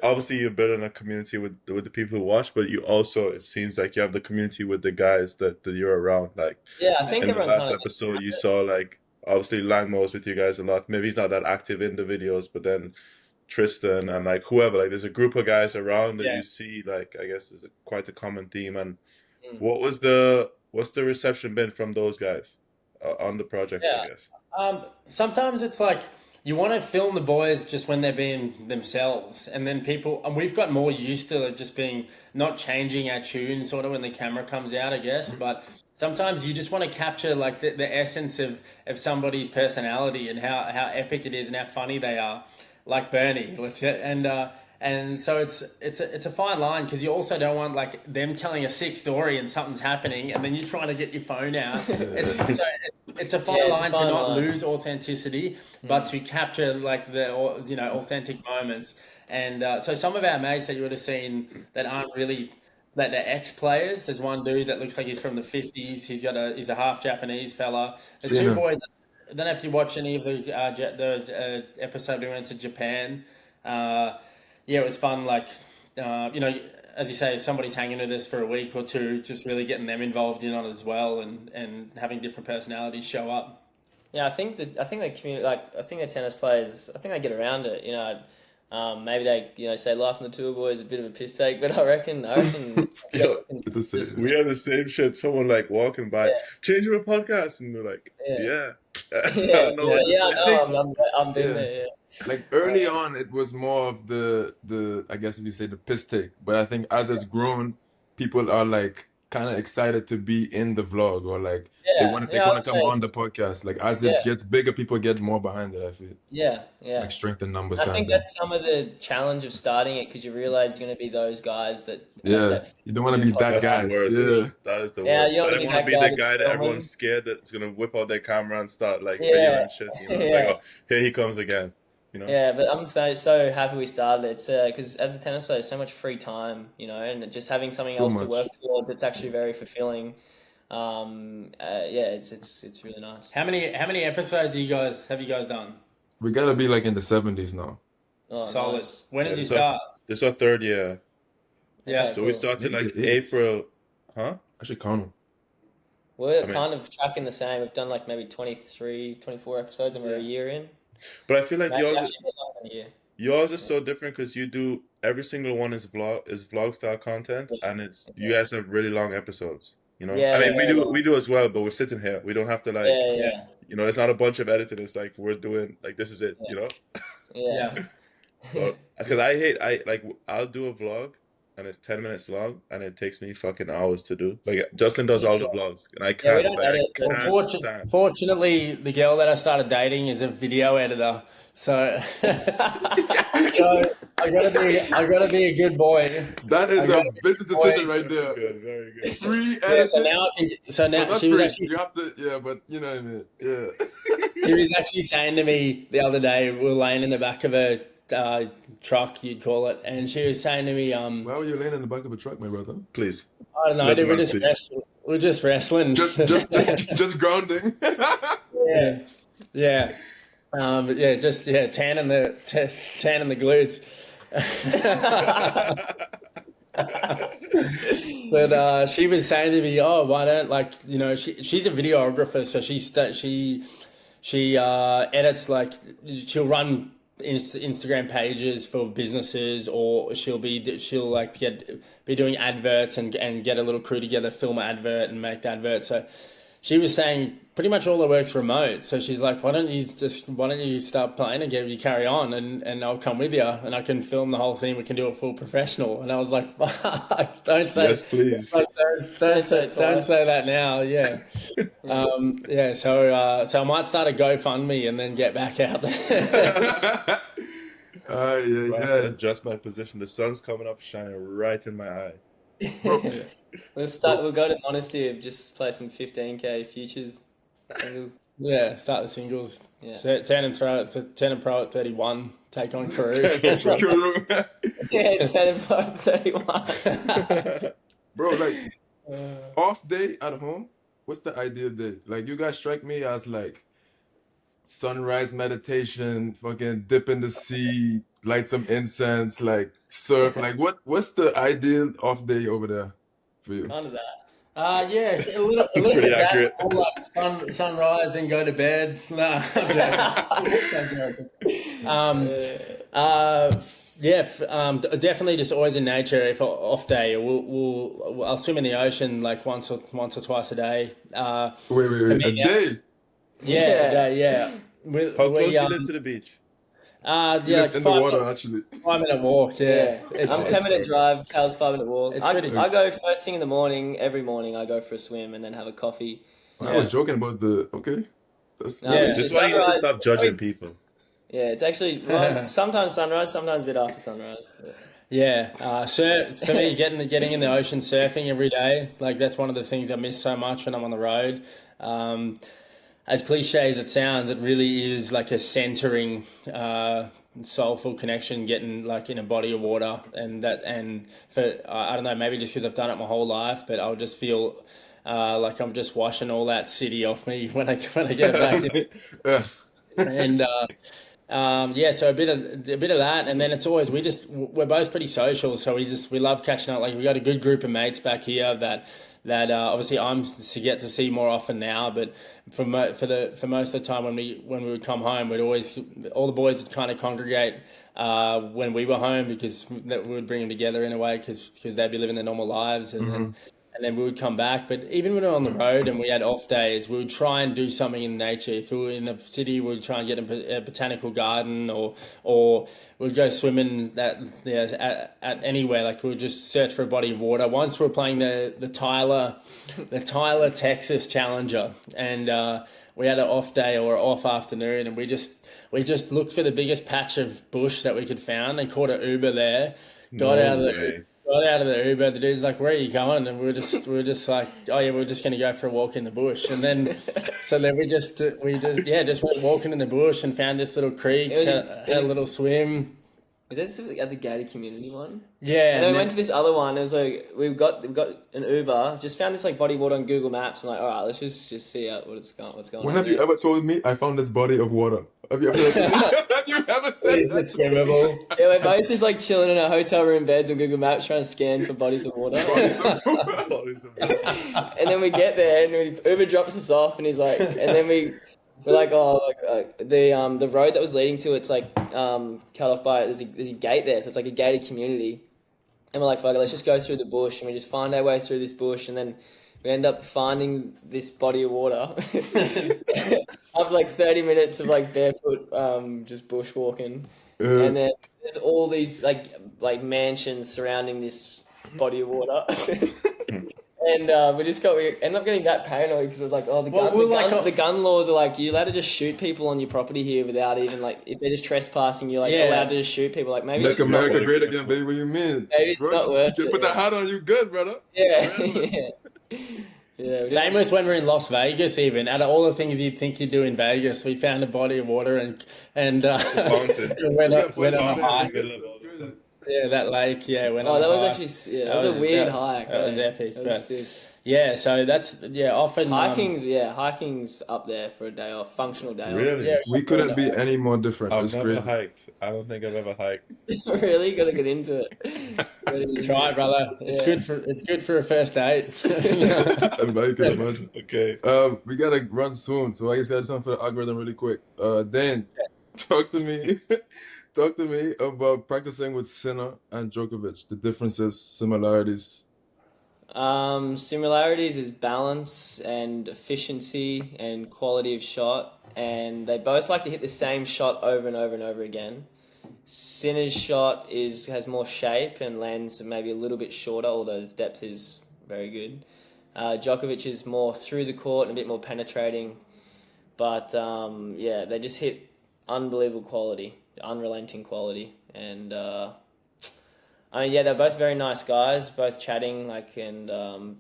Obviously you're building a community with the people who watch, but you also, it seems like you have the community with the guys that you're around. Like, I think in the last episode you saw obviously Langmo's with you guys a lot. Maybe he's not that active in the videos, but then Tristan and whoever, there's a group of guys around that you see, I guess is quite a common theme. And what's the reception been from those guys on the project? I guess. Sometimes it's like, you want to film the boys just when they're being themselves, and then we've got more used to just being not changing our tune sort of when the camera comes out, I guess. But sometimes you just want to capture the essence of somebody's personality and how epic it is and how funny they are, like Bernie. And so it's a fine line because you also don't want them telling a sick story and something's happening and then you're trying to get your phone out. It's a fine line to not lose authenticity, but to capture the authentic moments. And so some of our mates that you would have seen that aren't really that they're ex-players. There's one dude that looks like he's from the 50s. He's a half Japanese fella. The two boys. I don't know if you watch any of the episode we went to Japan. It was fun. As you say, if somebody's hanging with us for a week or two, just really getting them involved in on it as well, and having different personalities show up. Yeah, I think the community, I think the tennis players, I think they get around it. Maybe they, say life on the tour boy is a bit of a piss take, but I reckon. We had the same shit. Someone walking by, changing a podcast, and they're like, I'm been there. Yeah. Early on, it was more of the I guess if you say the piss take, but I think as it's grown, people are kind of excited to be in the vlog or they want to come on the podcast. As it gets bigger, people get more behind it. I feel. Yeah. Strength in numbers. I think that's some of the challenge of starting it because you realize you're going to be those guys that. You don't want to be that guy. That is the worst. I don't want to be the guy that everyone's scared that's going to whip out their camera and start videoing shit. It's here he comes again. you know. Yeah, but I'm so happy we started. It's because as a tennis player, there's so much free time, you know, and just having something else to work towards, it's actually very fulfilling. Yeah, it's really nice. How many episodes have you guys done? We gotta be like in the 70s now. Oh, solid. nice. When did you start? This is our third year. Yeah. Okay, So cool. we started Maybe like it is. April, huh? I should count them. We're kind of tracking the same. We've done like maybe 23, 24 episodes, and we're a year in. But I feel like Maybe yours actually a bit longer than a year. yours is so different because you do every single one is vlog style content, and it's you guys have really long episodes. You know, Yeah, I mean yeah, we do as well, but we're sitting here. We don't have to like, Yeah. you know, it's not a bunch of editing. It's like we're doing like this is it. You know, Yeah. but because I'll do a vlog and it's 10 minutes long and it takes me fucking hours to do. Like Justin does all the vlogs and I we can't. don't Like, I edit. can't stand. Fortunately, the girl that I started dating is a video editor, so so I gotta be a good boy. That is a business decision right there. Good, very good. Free Yeah, editing. so now But not she was free. actually You have to, yeah, but you know what I mean. Yeah. she was actually saying to me the other day, we were laying in the back of a truck, you'd call it, and she was saying to me, Why were you laying in the back of a truck, my brother? Please. I don't know, Let dude, the we're man just speak. wrestling. We're just wrestling. Just grounding. Yeah. Tanning the glutes. But she was saying to me, "Oh, why don't she's a videographer, so she edits like she'll run Instagram pages for businesses, or she'll be doing adverts and get a little crew together, film an advert and make the advert." So she was saying pretty much all the work's remote. So she's like, why don't you start playing and you carry on and I'll come with you and I can film the whole thing. We can do it full professional. And I was like, fuck, don't say, yes, please. like, don't say that now. Yeah. So I might start a GoFundMe and then get back out there. Adjust my position. The sun's coming up, shining right in my eye. We'll go to Monastery and just play some 15k futures singles. Yeah, start the singles. Yeah. 10 and pro at 31. Take on Crew. Yeah, 10 and pro at 31. Bro, like off day at home, what's the ideal day? Like you guys strike me as like sunrise meditation, fucking dip in the sea, light some incense, like surf. Like what's the ideal off day over there for you? Kind of that. Yeah, a little Pretty bit of accurate. that, or like sunrise, then go to bed. No, I'm joking. Definitely just always in nature. If off day, I'll swim in the ocean like once or twice a day. Wait, a day? Yeah. How close you live to the beach? Like in the water, actually. 5-minute walk. Yeah, I'm 10-minute drive. Cal's 5-minute walk. I go first thing in the morning. Every morning, I go for a swim and then have a coffee. I was joking about the okay. Just why you need to stop judging people. Yeah, it's actually sometimes sunrise, sometimes a bit after sunrise. For me, getting in the ocean, surfing every day, like that's one of the things I miss so much when I'm on the road. As cliche as it sounds, it really is like a centering, soulful connection, getting like in a body of water, and for I don't know, maybe just because I've done it my whole life, but I'll just feel like I'm just washing all that city off me when I get back. So a bit of that, and then it's always we're both pretty social, so we love catching up. Like we got a good group of mates back here that obviously I'm to get to see more often now, but for most of the time when we would come home, all the boys would kind of congregate when we were home, because we would bring them together in a way, because they'd be living their normal lives, and then we would come back. But even when we were on the road and we had off days, we would try and do something in nature. If we were in the city, we would try and get a botanical garden, or we'd go swimming at anywhere. Like we would just search for a body of water. Once we were playing the Tyler Texas Challenger, and we had an off day or off afternoon, and we just looked for the biggest patch of bush that we could find and caught an Uber there. Got out got out of the Uber, the dude's like, "Where are you going?" And we were just like, "Oh yeah, we're just going to go for a walk in the bush." And then, we just went walking in the bush and found this little creek, had a little swim. Was that at the gated community one? Yeah. And then we went to this other one. It was like we've got an Uber. Just found this like body of water on Google Maps. I'm like, all right, let's just see what's going on. When have you ever told me I found this body of water? Have you ever said that? Swimmable. Yeah, we're both just like chilling in our hotel room beds on Google Maps trying to scan for bodies of water. And then we get there and Uber drops us off and he's like, and then we're like, the road that was leading to it's like cut off by there's a gate there, so it's like a gated community. And we're like, fuck it, let's just go through the bush, and we just find our way through this bush, and then we end up finding this body of water after like 30 minutes of like barefoot just bushwalking. And then there's all these like mansions surrounding this body of water. And we end up getting that paranoid because it's like, oh, the gun laws are like, you're allowed to just shoot people on your property here without even like, if they're just trespassing, you're like allowed to just shoot people. Like maybe make America great again, baby. What you mean? Maybe it's not worth it. Put that hat on, you good, brother. Yeah. Yeah. Same with when we're in Las Vegas. Even out of all the things you'd think you'd do in Vegas, we found a body of water and went on a hike. Yeah, that lake. Yeah, that was actually that was a weird hike. That was epic. That was sick. Yeah, so that's often hiking's up there for a day off, functional day off. Really? Yeah, we couldn't be any more different. I've never hiked. I don't think I've ever hiked. Really? Gotta get into it. Try, brother. It's good for a first date. Everybody can imagine. Okay. We gotta run soon, so I just gotta do something for the algorithm really quick. Dane, talk to me. Talk to me about practicing with Sinner and Djokovic. The differences, similarities. Similarities is balance and efficiency and quality of shot, and they both like to hit the same shot over and over and over again. Sinner's shot has more shape and lands maybe a little bit shorter, although his depth is very good. Djokovic is more through the court and a bit more penetrating, but they just hit unbelievable quality, unrelenting quality, and they're both very nice guys, both chatting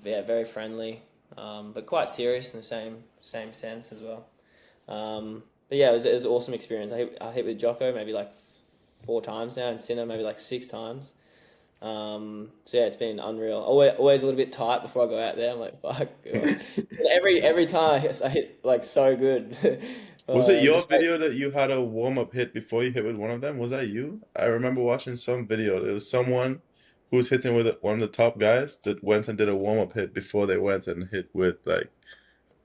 very friendly, but quite serious in the same sense as well. It was an awesome experience. I hit with Jocko maybe like 4 times now, and Sinner maybe like 6 times. It's been unreal. Always a little bit tight before I go out there. I'm like, fuck. every time I hit like so good. Was it your video that you had a warm-up hit before you hit with one of them? Was that you? I remember watching some video. There was someone who was hitting with one of the top guys that went and did a warm-up hit before they went and hit with like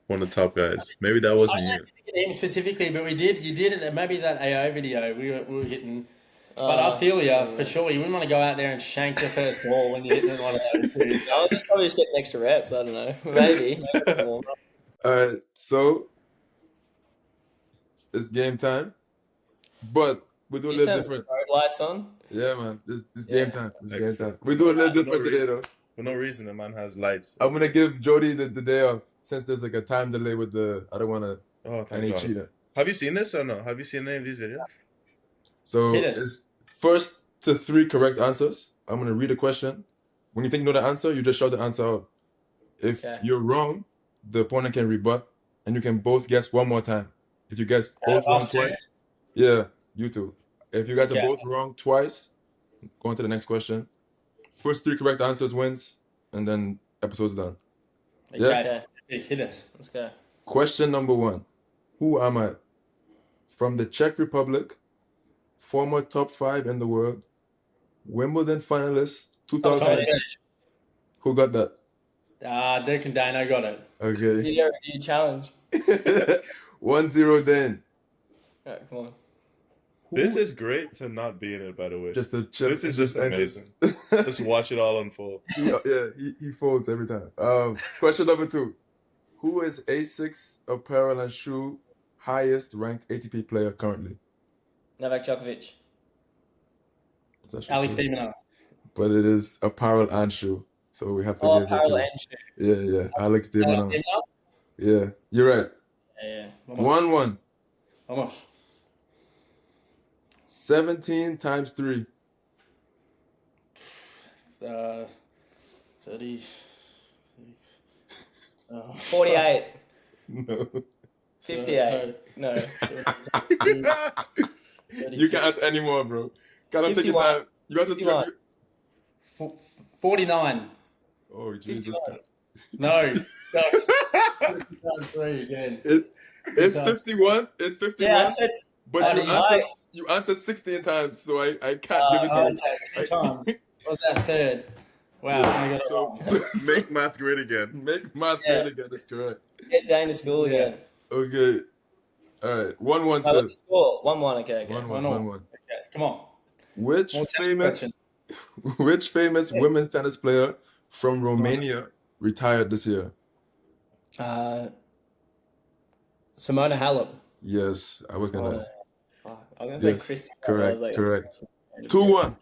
one of the top guys. Maybe that wasn't you. I didn't hit him specifically, but you did it. Maybe that AO video we were hitting. But I feel you for sure. You wouldn't want to go out there and shank the first ball when you're hitting one of those. I was probably just getting extra reps. I don't know. Maybe. All right, so it's game time, but we do a little different. Lights on. Yeah, man. This game time. It's game time. We do a little different today, though. For no reason, the man has lights. I'm gonna give Jody the day off since there's like a time delay with the. I don't want to. Any cheater. Have you seen this or no? Have you seen any of these videos? So it's first to 3 correct answers. I'm gonna read a question. When you think you know the answer, you just shout the answer out. If you're wrong, the opponent can rebut, and you can both guess one more time. If you guys both wrong twice, you two. If you guys are both wrong twice, go on to the next question. First 3 correct answers wins, and then episode's done. Okay. Hit us. Let's go. Question number 1. Who am I? From the Czech Republic, former top 5 in the world, Wimbledon finalist, 2000. Who got that? Dirk and Dane, I got it. Okay. You challenge. 1-0 Dane. All right, come on. This is great to not be in it, by the way. Just a chill. This is just amazing. Just watch it all unfold. He folds every time. Question number 2. Who is A6 apparel and shoe highest ranked ATP player currently? Novak Djokovic. Alex de Minaur. But it is apparel and shoe. So we have to give apparel it and shoe. Yeah. Alex de Minaur. Yeah, you're right. Yeah. 1-1. Vamos. 17 times 3. 30. 48. No. 58. No. You can't answer anymore, bro. Calum, take your 51. time. You answer 51. 49. Oh, Jesus 51. Christ. No. Three again. It's 51. It's 51. Yeah, I said. But you answered 16 times, so I can't give it to you. Okay, time. What was that third? Wow, I got it wrong. Make math great again. Make math great again, that's correct. Get Dane to school again. Okay. All right. 1-1, What's sir. the score? 1-1, okay. 1-1. Okay, come on. Which famous women's tennis player from Romania retired this year? Simona Halep. Yes, I was gonna. I was gonna say Christy. Correct. Like, correct. 2-1.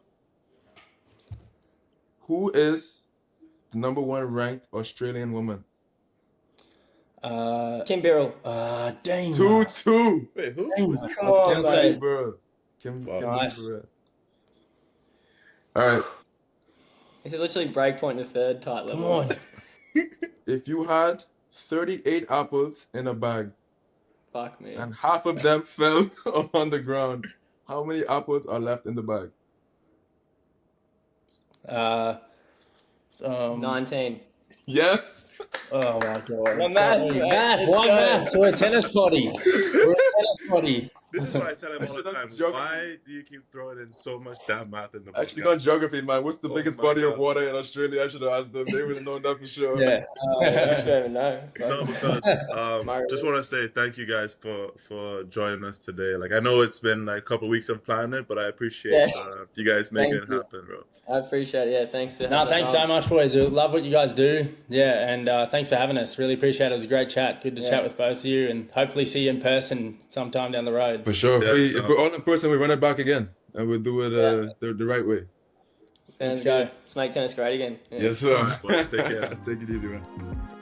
Who is the #1 ranked Australian woman? Kim Birrell. Dane. 2-2. Wait, who? Dane. Come on, Kim mate. Birrell. Kim Nice. Birrell. All right. This is literally breakpoint in the third tight level. Come on. If you had 38 apples in a bag Fuck me. and half of them fell on the ground, how many apples are left in the bag? 19. Yes. Oh my god. One math. One math. We're a tennis potty. This is what I tell him all the time. Why do you keep throwing in so much damn math in the podcast? Actually, on geography, man. What's the biggest body God. of water in Australia? I should have asked them. They would have known that for sure. Yeah. I actually don't even know. No, because just want to say thank you guys for joining us today. Like, I know it's been like a couple of weeks of planning it, but I appreciate you guys making it happen, bro. I appreciate it. Yeah, thanks for No, thanks so much, boys. I love what you guys do. Yeah, and thanks for having us. Really appreciate it. It was a great chat. Good to chat with both of you, and hopefully see you in person sometime down the road. For sure. Yeah, If we're all in person, we run it back again, and we'll do it the right way. Sounds good. Let's make tennis great again. Yeah. Yes, sir. All right, boys, take care. Take it easy, man.